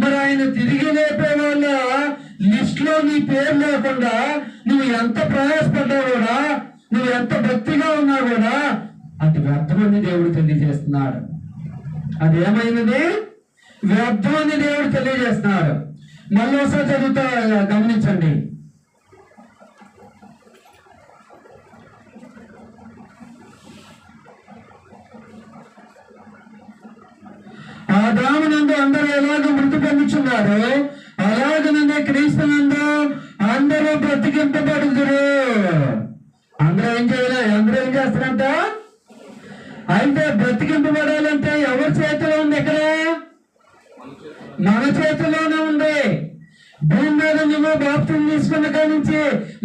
మరి ఆయన తిరిగి లేపే వాళ్ళ లిస్ట్ లో నీ పేరు లేకుండా నువ్వు ఎంత ప్రయాసపడ్డా కూడా, నువ్వు ఎంత భక్తిగా ఉన్నా కూడా అది వ్యర్థమని దేవుడు తెలియజేస్తున్నాడు. అది ఏమైనది? వ్యర్థమని దేవుడు తెలియజేస్తున్నాడు. మళ్ళీ ఒకసారి చదువుతా, గమనించండి. ఆదామునందు అందరూ ఎలాగ మృతి పొందుచున్నారు, అలాగనే క్రీస్తునందు అందరూ బ్రతికింపబడుదురు. అందరూ ఏం చేయాలి? అందరూ ఏం చేస్తారంట? అయితే బ్రతికింపబడాలంటే ఎవరి చేతిలో ఉంది? ఎక్కడ? మన చేతిలోనే ఉంది. భూమి మీద నువ్వు బాప్తిజం తీసుకున్న కాడి నుంచి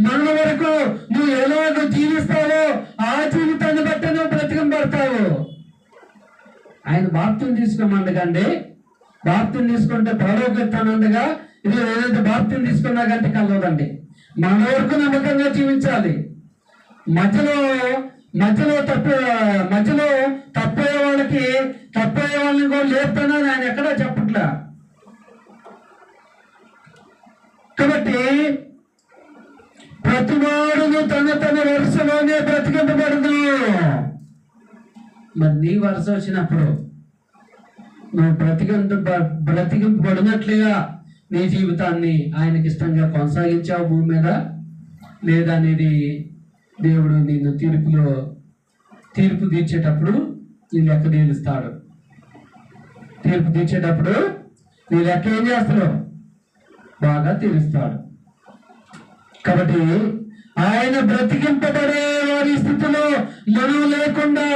మన వరకు నువ్వు ఎలాగో జీవిస్తావో ఆ జీవితాన్ని బట్టి నువ్వు బ్రతికింపబడతావు. ఆయన బాప్తిజం తీసుకోమండకండి. బాప్తిజం తీసుకుంటే పరలోకెత్తానండగా, ఇది ఏదైతే బాప్తిజం తీసుకున్నా కంటే కలవదండి. మన వరకు నమ్మకంగా జీవించాలి. మధ్యలో తప్పయ్యే వాళ్ళని కూడా లేపుతానని ఆయన ఎక్కడా చెప్పట్లా. కాబట్టి ప్రతివాడును తన వరుసలోనే బ్రతికింపబడదు. మరి నీ వరుస వచ్చినప్పుడు నువ్వు బ్రతికింపబడినట్లుగా నీ జీవితాన్ని ఆయనకి ఇష్టంగా కొనసాగించావు భూమి మీద లేదా అనేది దేవుడు నిన్ను తీర్పు తీర్చేటప్పుడు నీ లెక్క తీరుస్తాడు. తీర్పు తీర్చేటప్పుడు నీ లెక్క ఏం చేస్తాడు? బాగా తీరుస్తాడు. కాబట్టి ఆయన బ్రతికింపబడే వారి స్థితిలో మనం లేకుండా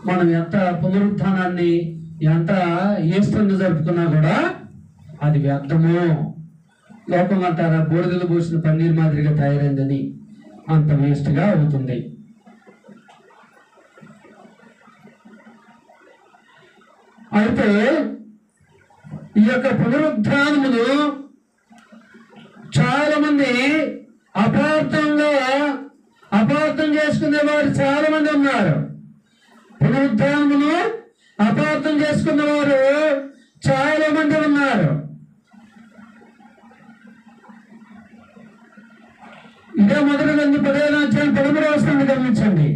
మనం ఎంత పునరుత్థానాన్ని ఎంత ఈస్టర్ను జరుపుకున్నా కూడా అది వ్యర్థము. లోకం అంటారా బూడిదలు పోసిన పన్నీర్ మాదిరిగా తయారైందని, అంత వేస్ట్గా అవుతుంది. అయితే ఈ యొక్క పునరుద్ధానమును చాలా మంది అపార్థం చేసుకునే వారు చాలా మంది ఉన్నారు. పునరుద్ధానమును అపార్థం చేసుకున్న వారు చాలా మంది ఉన్నారు. ఇదే మొదటి 15వ అధ్యాయం 13వ వచనాన్ని గమనించండి.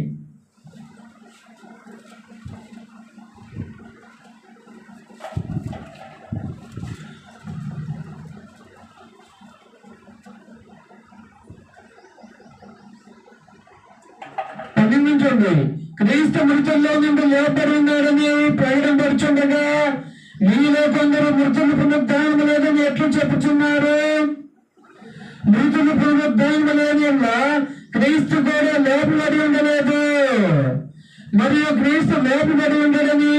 క్రీస్తు మృతుల్లో నుండి లేపబడినాడని ప్రకటింపడుచుండగా మీలో కొందరు మృతులు పునరుద్ధానం లేదని ఎట్లు చెప్పుచున్నారు? మృతులు పునరుద్ధానం లేని క్రీస్తు కూడా లేపబడి ఉండలేదు. మరియు క్రీస్తు లేపబడి ఉండదని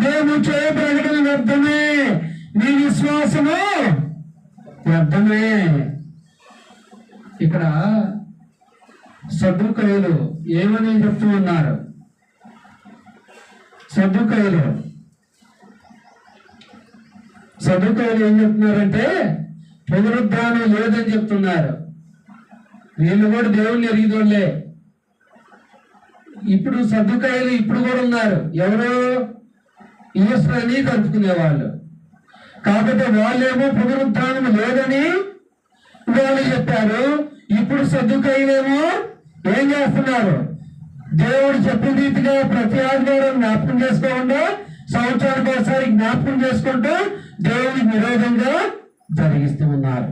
మేము చేయ ప్రకటన వ్యర్థమే, మీ విశ్వాసము వ్యర్థమే. ఇక్కడ సద్దుకయ్యలు ఏమని చెప్తూ ఉన్నారు? సద్దుకయ్యలు ఏం చెప్తున్నారంటే పునరుద్ధానం లేదని చెప్తున్నారు. వీళ్ళు కూడా దేవుణ్ణి ఎరిగిదోళ్లే. ఇప్పుడు సద్దుకయ్యలు ఇప్పుడు కూడా ఉన్నారు. ఎవరు? ఈస్టర్ అని జరుపుకునే వాళ్ళు. కాబట్టి వాళ్ళేమో పునరుద్ధానం లేదని వాళ్ళు చెప్పారు. ఇప్పుడు సద్దుకయ్యలేమో ఏం చేస్తున్నారు? దేవుడు చెప్పిన రీతిగా ప్రతి ఆదివారం జ్ఞాపకం చేసుకోకుండా సంవత్సరానికి ఒకసారి జ్ఞాపకం చేసుకుంటూ దేవునికి విరోధంగా జరిగిస్తూ ఉన్నారు.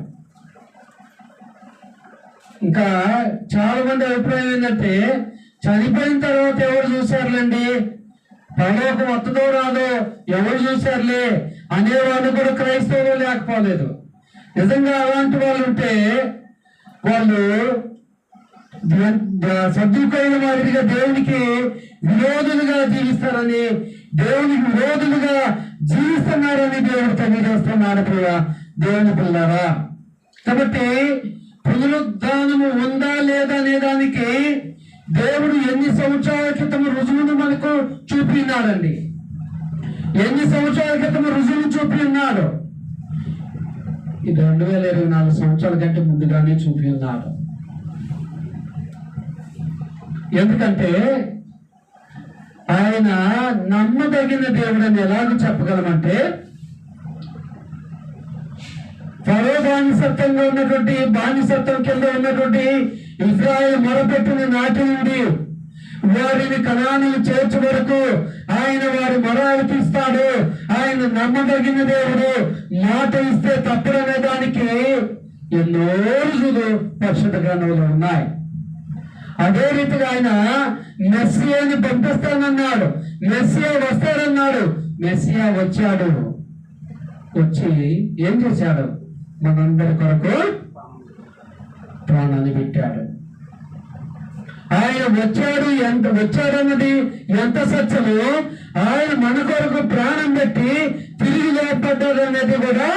ఇంకా చాలా మంది అభిప్రాయం ఏంటంటే చనిపోయిన తర్వాత ఎవరు చూశారులేండి, పరలోకం వస్తుందో రాదో ఎవరు చూశారులే అనేవాళ్ళు కూడా క్రైస్తవులు లేకపోలేదు. నిజంగా అలాంటి వాళ్ళు ఉంటే వాళ్ళు సద్దుకయ్యల మాదిరిగా దేవునికి విరోధులుగా జీవిస్తారని, దేవునికి విరోధులుగా జీవిస్తున్నారని దేవుడు తెలియజేస్తున్నాడు ప్రియ దేవుని పిల్లారా. కాబట్టి పునరుద్ధానము ఉందా లేదా అనే దానికి దేవుడు ఎన్ని సంవత్సరాల క్రితం రుజువును మనకు చూపినాడండి. ఎన్ని సంవత్సరాల క్రితం రుజువును చూపి ఉన్నాడు? ఈ 2024 సంవత్సరాల కంటే ముందుగానే చూపి ఉన్నాడు. ఎందుకంటే ఆయన నమ్మదగిన దేవుడని ఎలాగ చెప్పగలమంటే, ఫరో బానిసత్వంగా ఉన్నటువంటి బానిసత్వం కింద ఉన్నటువంటి ఇజ్రాయెల్ మొరపెట్టిన నాటి నుండి వారిని కనానీలు చేర్చే వరకు ఆయన వారి మొర ఆలపిస్తాడు. ఆయన నమ్మదగిన దేవుడు, మాట ఇస్తే తప్పుడనే దానికి ఎన్నో రుజువులు పరిశుద్ధ గ్రంథంలో ఉన్నాయి. అదే రీతిగా ఆయన మెస్సియాని పంపిస్తానన్నాడు, మెస్సియా వస్తాడన్నాడు. మెస్సియా వచ్చాడు. వచ్చి ఏం చేశాడు? మనందరి కొరకు ప్రాణాన్ని పెట్టాడు. ఆయన వచ్చాడన్నది ఎంత సత్యమో, ఆయన మన కొరకు ప్రాణం పెట్టి తిరిగి లేపడ్డాడు అనేది కూడా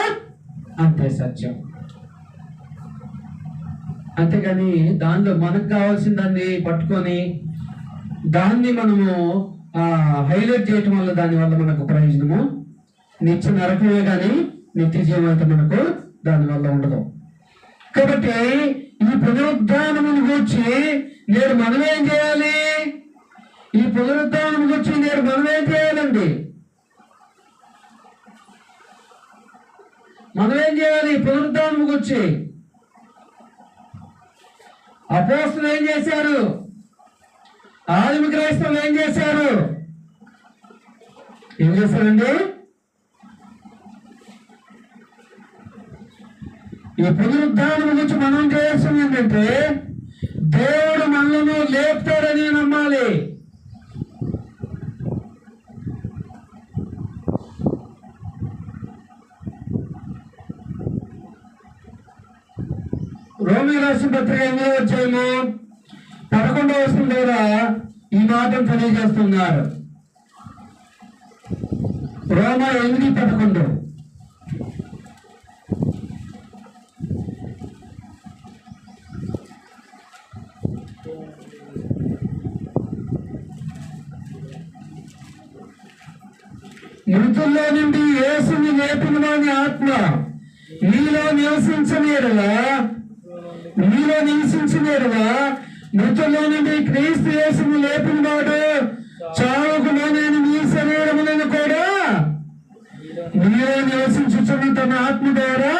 అంతే సత్యం. అంతేగాని దానిలో మనకు కావాల్సిన దాన్ని పట్టుకొని దాన్ని మనము హైలైట్ చేయటం వల్ల దానివల్ల మనకు ప్రయోజనము నిత్య నరకమే కానీ నిత్య జీవం అయితే మనకు దానివల్ల ఉండదు. కాబట్టి ఈ పునరుద్ధానమును గురించి నేడు మనమేం చేయాలి? ఈ పునరుద్ధానం గురించి నేడు మనమేం చేయాలండి? మనమేం చేయాలి? పునరుద్ధానం గురించి అపోస్తలులు ఏం చేశారు? ఆదిమ క్రైస్తవులు ఏం చేశారు? ఏం చేశారండి? ఈ పునరుద్ధానం గురించి మనం చేయాల్సింది ఏంటంటే దేవుడు మనలను లేపుతాడని నమ్మాలి. రోమీ రాసిన పత్రిక 8వ అధ్యాయము 11వ వచనం ద్వారా ఈ మాటను తెలియజేస్తున్నారు. రోమా 8:11. మృతుల్లో నుండి యేసుని లేపిన వాని ఆత్మ మీలో నివసించినేరుగా మృతుల్లో నుండి క్రీస్తు యేసుని లేపిన వాడు చావుకు లోనైన మీ శరీరములను కూడా మీలో నివసించుచున్న తన ఆత్మ ద్వారా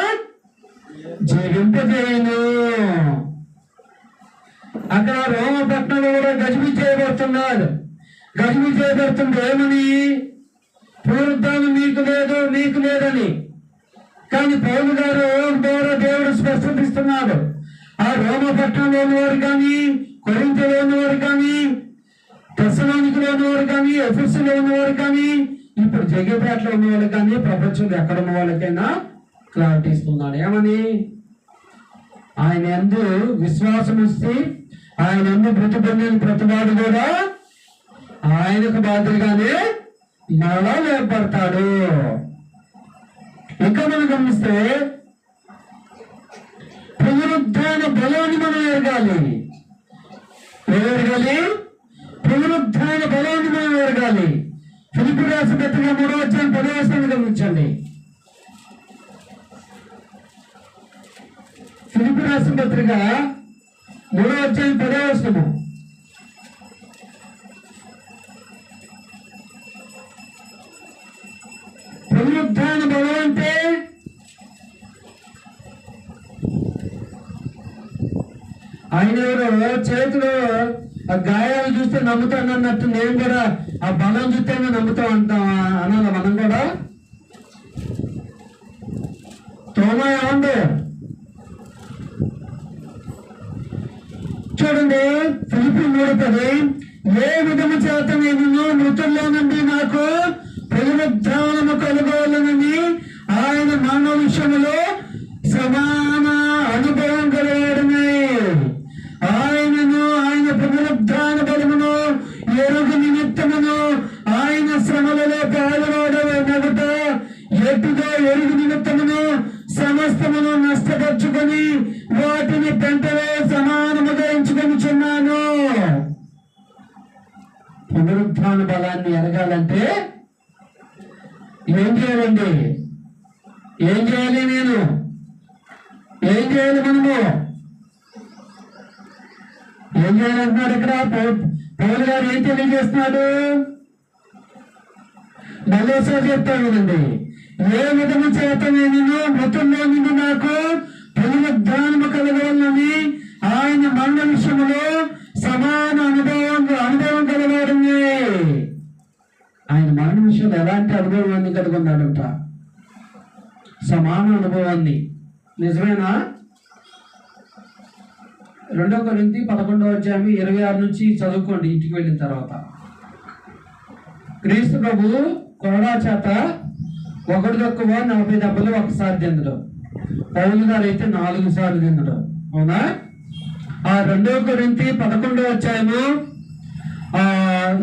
జీవింపజేయను. అక్కడ రోమపట్నంలో కూడా గజిబిజి చేయబడుతున్నారు. గజిబిజి చేయబడుతుంది ఏమని? పునరుద్ధానం మీకు లేదని. కానీ పౌలు గారు ద్వారా దేవుడు స్పష్టతిస్తున్నాడు. ఆ రోమపట్నంలో ఉన్నవారు కానీ, కొరింథీలో ఉన్నవారు కానీ, తెస్సలోనికలో ఉన్నవారు కానీ, ఎఫెసులో ఉన్నవారు కానీ, ఇప్పుడు జగ్గపేటలో ఉన్నవాళ్ళు కానీ, ప్రపంచంలో ఎక్కడ ఉన్న వాళ్ళకైనా క్లారిటీ ఇస్తున్నాడు. ఏమని? ఆయన యందు విశ్వాసం ఇస్తే ఆయన యందు మృతి పొందిన ప్రతివాడు కూడా ఆయనకు బాధ్యతగానే మరలా లేపడతాడు. ఇంకా మనం గమనిస్తే పునరుద్ధాన బలాన్ని మనం ఎరగాలి. పునరుద్ధాన బలాన్ని మనం ఎరగాలి. ఫిలిప్పీ రాసిన పత్రిక 3వ అధ్యాయం 10వ వచనాన్ని గమనించండి. ఫిలిప్పీ రాసిన పత్రిక 3వ అధ్యాయం 10వ వచనము. పునరుద్ధాన బలం అంటే ఆయన ఎవరో చేతిలో ఆ గాయాలు చూస్తే నమ్ముతాను అన్నట్టు నేను కూడా ఆ బలం చూస్తేనే నమ్ముతాం అంటాం అనాలి మనం కూడా. తోమా ఏమండి చూడండి, ఫిలిప్పీ 3:10 ఏ విధము చేత నేను మృతుల్లో నుండి నాకు పునరుద్ధానము కలుగోలనని ఆయన మరణ విషయంలో సమాన అనుభవం కలగడమే. ఆయనను ఆయన పునరుద్ధాన బలమును ఎరుగు నిమిత్తమును ఆయన శ్రమలలో పాల్గొనగట ఎట్టుగా ఎరుగు నిమిత్తమును సమస్తమును నష్టపరుచుకొని వాటిని పెంటలో సమానముగా ఎంచుకొనిచున్నాను. పునరుద్ధాన బలాన్ని ఎరగాలంటే ఏం చేయాలండి? ఏం చేయాలి? ఏం చేయాలి? మనము ఏం చేయాలంటున్నాడు ఇక్కడ పౌలు గారు? ఏం తెలియజేస్తున్నాడు? మరోసారి చెప్తాను కదండి. ఏ విధము చేత నేను మృతుల్లో నుండి నాకు పునరుద్ధానము కలగాలని ఆయన మరణ విషయంలో సమాన అనుభవం కలగాలని. ఆయన మరణ విషయంలో ఎలాంటి అనుభవాన్ని కలుగున్నాడంట? సమాన అనుభవాన్ని. నిజమేనా? 2 కొరింథీ 11వ అధ్యాయం 26 నుంచి చదువుకోండి ఇంటికి వెళ్ళిన తర్వాత. క్రీస్తు ప్రభు కొరడా చేత ఒకటి తక్కువ 40 దెబ్బలు ఒకసారి తిందడం. పౌలు గారు అయితే 4 సార్లు తిందడం. అవునా? ఆ 2 కొరింథీ 11వ అధ్యాయము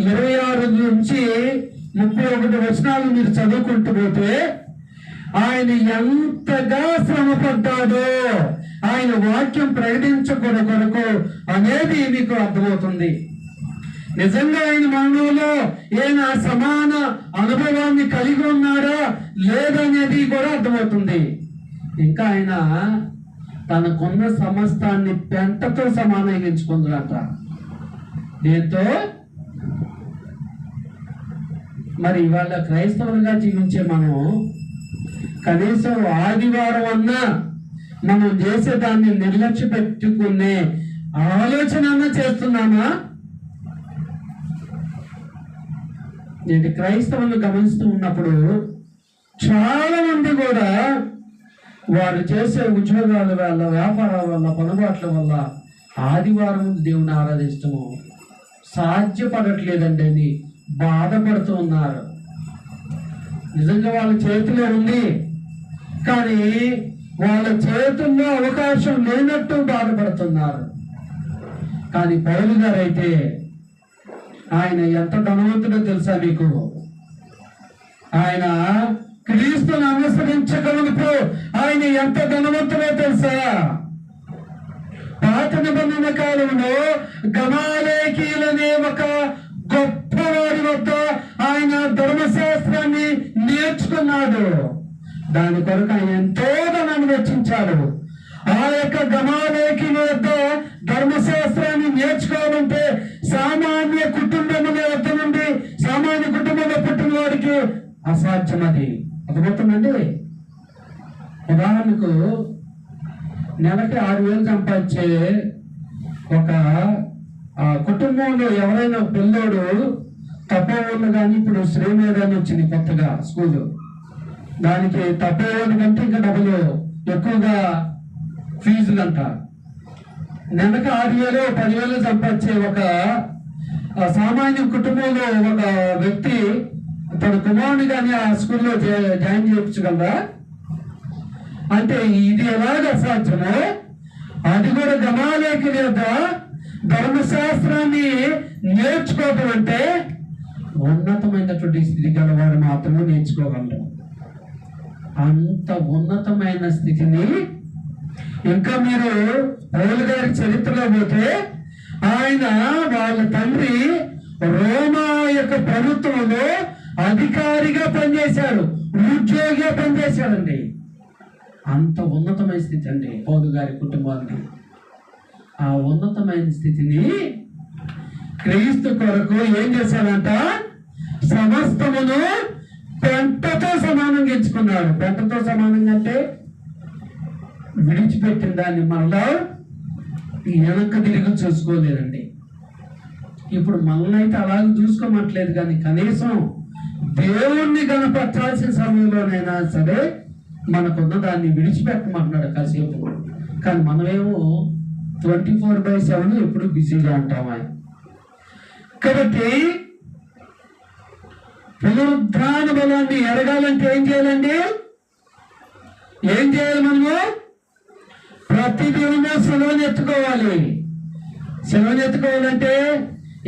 26 నుంచి 31 వచనాలు మీరు చదువుకుంటూ పోతే ఆయన ఎంతగా శ్రమపడ్డాడో ఆయన వాక్యం ప్రకటించకూడదు కొరకు అనేది మీకు అర్థమవుతుంది. నిజంగా ఆయన మరణంలో ఈయన సమాన అనుభవాన్ని కలిగి ఉన్నాడా లేదనేది కూడా అర్థమవుతుంది. ఇంకా ఆయన తనకున్న సమస్తాన్ని పెంటతో సమానంగించుకుంటాడట. దీంతో మరి ఇవాళ క్రైస్తవులుగా జీవించే మనం కనీసం ఆదివారం అన్నా మనం చేసేదాన్ని నిర్లక్ష్య పెట్టుకునే ఆలోచన చేస్తున్నామా? నేటి క్రైస్తవులను గమనిస్తూ ఉన్నప్పుడు చాలా మంది కూడా వారు చేసే ఉద్యోగాల వల్ల, వ్యాపారాల వల్ల, పనుబాట్ల వల్ల ఆదివారం దేవుని ఆరాధించడము సాధ్యపడట్లేదండి అని బాధపడుతూ ఉన్నారు. నిజంగా వాళ్ళ చేతిలో ఉంది, కానీ వాళ్ళ చేతుల్లో అవకాశం లేనట్టు బాధపడుతున్నారు. కానీ పౌలు గారు అయితే ఆయన ఎంత ధనవంతుడో తెలుసా మీకు? ఆయన క్రీస్తును అనుసరించగలుగుతూ ఆయన ఎంత ధనవంతుడో తెలుసా? పాత నిబంధన కాలంలో గమాలేకీలనే ఒక గొప్పవాడి వద్ద ఆయన ధర్మశాస్త్రాన్ని నేర్చుకున్నాడు. దాని కొరకు ఆయన ఎంతో ధనాన్ని వెచ్చించాడు. ఆ యొక్క గమాలేకీల వద్ద ధర్మశాస్త్రాన్ని నేర్చుకోవాలంటే సామాన్య కుటుంబంలో వద్ద నుండి, సామాన్య కుటుంబంలో పుట్టిన వాడికి అసాధ్యం. అది అర్థమవుతుందండి. ఉదాహరణకు నెలకి 6,000 సంపాదించే ఒక కుటుంబంలో ఎవరైనా పిల్లోడు తప్పవాళ్ళు కానీ, ఇప్పుడు శ్రీమేధాన్ని వచ్చింది కొత్తగా స్కూలు, దానికి తప్పవాళ్ళ కంటే ఇంకా డబ్బులు ఎక్కువగా ఫీజులంట. నెలకు 6,000 10,000 సంపాదించే ఒక సామాన్య కుటుంబంలో ఒక వ్యక్తి తన కుమారుని కానీ ఆ స్కూల్లో జాయిన్ చేయించగలరా? అంటే ఇది ఎలాగ అసాధ్యమో అది కూడా గమాలేకి లేదా ధర్మశాస్త్రాన్ని నేర్చుకోవడం అంటే ఉన్నతమైనటువంటి స్థితి గలవారు మాత్రమే నేర్చుకోగలరు. అంత ఉన్నతమైన స్థితిని ఇంకా మీరు పౌలు గారి చరిత్రలో పోతే ఆయన వాళ్ళ తండ్రి రోమా యొక్క ప్రభుత్వంలో అధికారిగా పనిచేశాడు, ఉద్యోగిగా పనిచేశాడండి. అంత ఉన్నతమైన స్థితి అండి పౌలు గారి కుటుంబాన్ని. ఆ ఉన్నతమైన స్థితిని క్రీస్తు కొరకు ఏం చేశాడంట? సమస్తమును పెంటతో సమానంగా ఎంచుకున్నాడు. పెంటతో సమానంగా అంటే విడిచిపెట్టిన దాన్ని మళ్ళా వెనక్కి తిరిగి చూసుకోలేదండి. ఇప్పుడు మనల్ని అయితే అలాగే చూసుకోమట్లేదు, కానీ కనీసం దేవుణ్ణి కనపరచాల్సిన సమయంలోనైనా సరే మనకున్న దాన్ని విడిచిపెట్టమంటున్నాడు కాసేపు. కానీ మనమేమో 24/7 ఎప్పుడు బిజీగా ఉంటామా? కాబట్టి పునరుద్ధాన బలాన్ని ఎరగాలంటే ఏం చేయాలండి? ఏం చేయాలి? మనము ప్రతిదినము సెలవుని ఎత్తుకోవాలి. సెలవుని ఎత్తుకోవాలంటే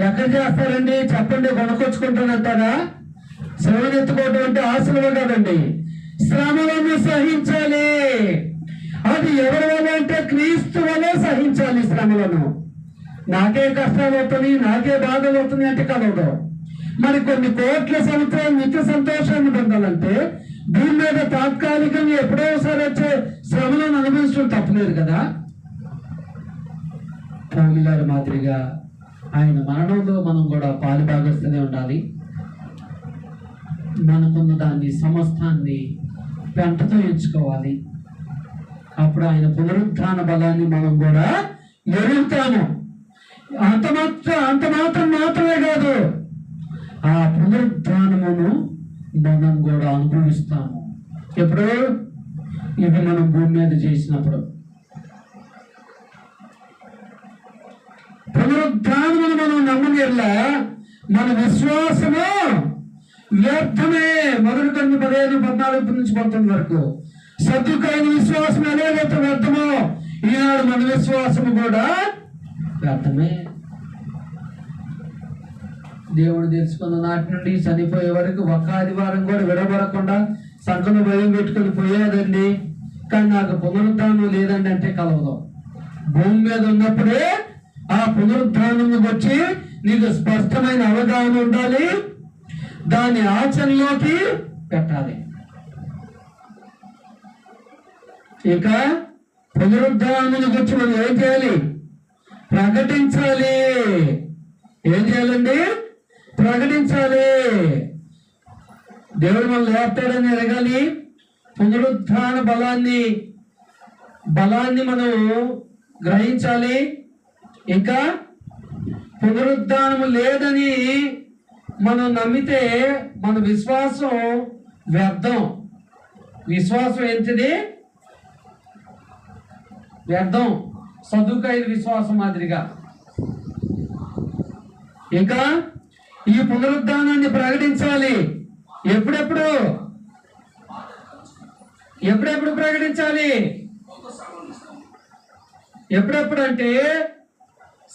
ఎక్కడ చేస్తారండి చెప్పండి? కొనుక్కొచ్చుకుంటానంటారా? సెలవుని ఎత్తుకోవడం అంటే ఆశలు కదండి, శ్రమలను సహించాలి. అది ఎవరి వల్ల అంటే క్రీస్తు వల్ల సహించాలి శ్రమలను. నాకే కష్టాలు అవుతున్నాయి, నాకే బాధలు అవుతున్నాయి అంటే కలవదు. మరి కొన్ని కోట్ల సంవత్సరాలు నిత్య సంతోషాన్ని పొందాలంటే భూమి మీద తాత్కాలికంగా ఎప్పుడో ఒకసారి వచ్చే శ్రమలను అనుభవించడం తప్పలేదు కదా. పౌలు గారి మాదిరిగా ఆయన మరణంలో మనం కూడా పాలు భాగస్తూనే ఉండాలి. మనకున్న దాన్ని సమస్తాన్ని పెంటతో ఎంచుకోవాలి. అప్పుడు ఆయన పునరుత్థాన బలాన్ని మనం కూడా ఎరుగుతాము. అంత మాత్రమే కాదు, ఆ పునరుత్థానమును మనం కూడా అనుభవిస్తాము. ఎప్పుడు? ఇది మనం భూమి మీద చేసినప్పుడు. పునరుత్థానమును మనం నమ్మనిలా మన విశ్వాసము వ్యర్థమే. 1 Corinthians 15:14 నుంచి 19 వరకు సద్దుకైన విశ్వాసం ఎలాగైతే వ్యర్థమో ఈనాడు మన విశ్వాసము కూడా వ్యర్థమే. దేవుడు తెలుసుకున్న నాటి నుండి చనిపోయే వరకు ఒక్క ఆదివారం కూడా విడబడకుండా సంఘం భయం పెట్టుకుని పోయేదండి. కానీ నాకు పునరుద్ధానం లేదండి అంటే కలవదు. భూమి మీద ఉన్నప్పుడే ఆ పునరుద్ధానం వచ్చి నీకు స్పష్టమైన అవగాహన ఉండాలి, దాన్ని ఆచరణలోకి పెట్టాలి. ఇక పునరుద్ధానం గురించి మనం ఏం చేయాలి? ప్రకటించాలి. ఏం చేయాలండి? ప్రకటించాలి. దేవుడు మనం లేపుతాడని ఎరగాలి. పునరుద్ధాన బలాన్ని మనం గ్రహించాలి. ఇంకా పునరుద్ధానము లేదని మనం నమ్మితే మన విశ్వాసం వ్యర్థం. విశ్వాసం ఏంటిది? వ్యర్థం. సదుకైన విశ్వాసం మాదిరిగా. ఇంకా ఈ పునరుద్ధానాన్ని ప్రకటించాలి. ఎప్పుడెప్పుడు ప్రకటించాలి? ఎప్పుడెప్పుడు అంటే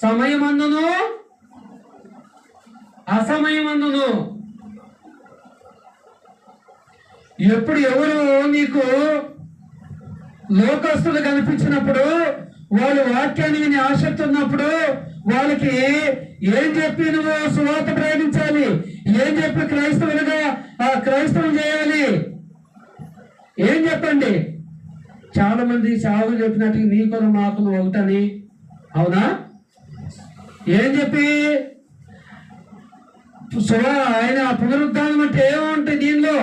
సమయమందును అసమయమందును. ఎప్పుడు ఎవరు నీకు లోకస్తులు కనిపించినప్పుడు, వాళ్ళు వాక్యాన్ని విని ఆసక్తి ఉన్నప్పుడు వాళ్ళకి ఏం చెప్పి నువ్వు సువార్త ప్రకటించాలి? ఏం చెప్పి క్రైస్తవం చేయాలి? ఏం చెప్పండి? చాలా మంది చావు చెప్పినట్టు నీకును మాకును ఒకటని. అవునా? ఏం చెప్పి ఆయన పునరుద్ధానం అంటే ఏముంటాయి దీనిలో?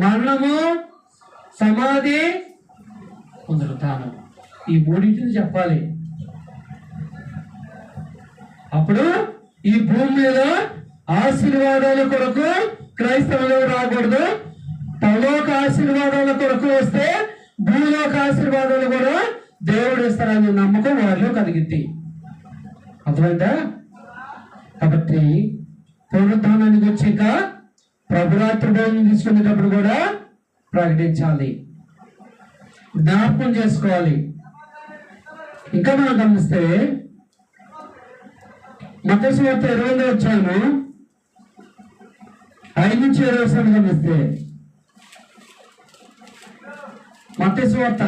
మరణము, సమాధి, పునరుద్ధానం, ఈ మూడింటిని చెప్పాలి. అప్పుడు ఈ భూమి మీద ఆశీర్వాదాల కొరకు క్రైస్తవులు రాకూడదు. పరలోక ఆశీర్వాదాల కొరకు వస్తే భూలోక ఆశీర్వాదాలు కూడా దేవుడు ఇస్తారని నమ్మకం వారిలో కలిగింది. అర్థమైందా? కాబట్టి పునరుద్ధానానికి వచ్చాక ప్రభురాత్రి భోజనం తీసుకునేటప్పుడు కూడా ప్రకటించాలి, జ్ఞాపకం చేసుకోవాలి. ఇంకా మనం గమనిస్తే మత్తయి సువార్త 20వ అధ్యాయము 5 నుంచి 7 వచనం గమనిస్తే, మత్తయి సువార్త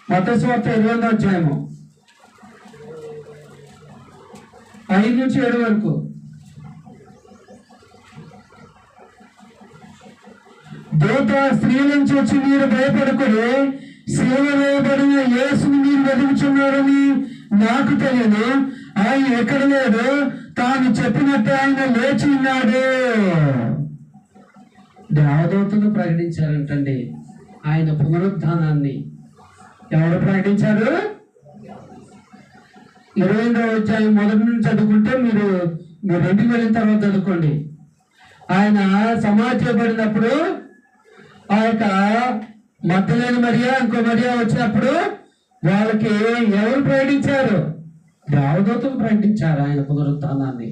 20వ అధ్యాయము 5 నుంచి 7 వరకు. దూత స్త్రీలను చూసి మీరు భయపడకూడదు, సేవ వేయబడిన యేసుని మీరు వెతుకుచున్నారని నాకు తెలియదు. ఆయన ఎక్కడ లేడు, తాను చెప్పినట్టు ఆయన లేచి ఉన్నాడు. దేవదూతలు ప్రకటించారంటండి ఆయన పునరుద్ధానాన్ని. ఎవరు ప్రకటించారు? 20వ అధ్యాయం మొదటి నుంచి చదువుకుంటే మీరు ఇంటికి వెళ్ళిన తర్వాత చదువుకోండి. ఆయన సమాధి చేయబడినప్పుడు ఆ యొక్క మగ్దలేని మరియా, ఇంకో మరియా వచ్చినప్పుడు వాళ్ళకి ఎవరు ప్రకటించారు? దేవదూతలు ప్రకటించారు ఆయన పునరుద్ధానాన్ని.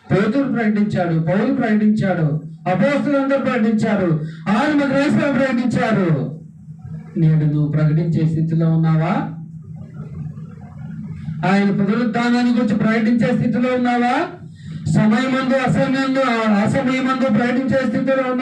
పేతురు ప్రకటించాడు, పౌలు ప్రకటించాడు, అపోస్తలులందరూ ప్రకటించారు, ఆదిమ క్రైస్తవులు ప్రకటించారు. నేడు నువ్వు ప్రకటించే స్థితిలో ఉన్నావా? ఆయన పునరుద్ధానాన్ని గురించి ప్రకటించే స్థితిలో ఉన్నావా? సమయమందు అసమయమందు ప్రకటించే స్థితిలో ఉన్నావా?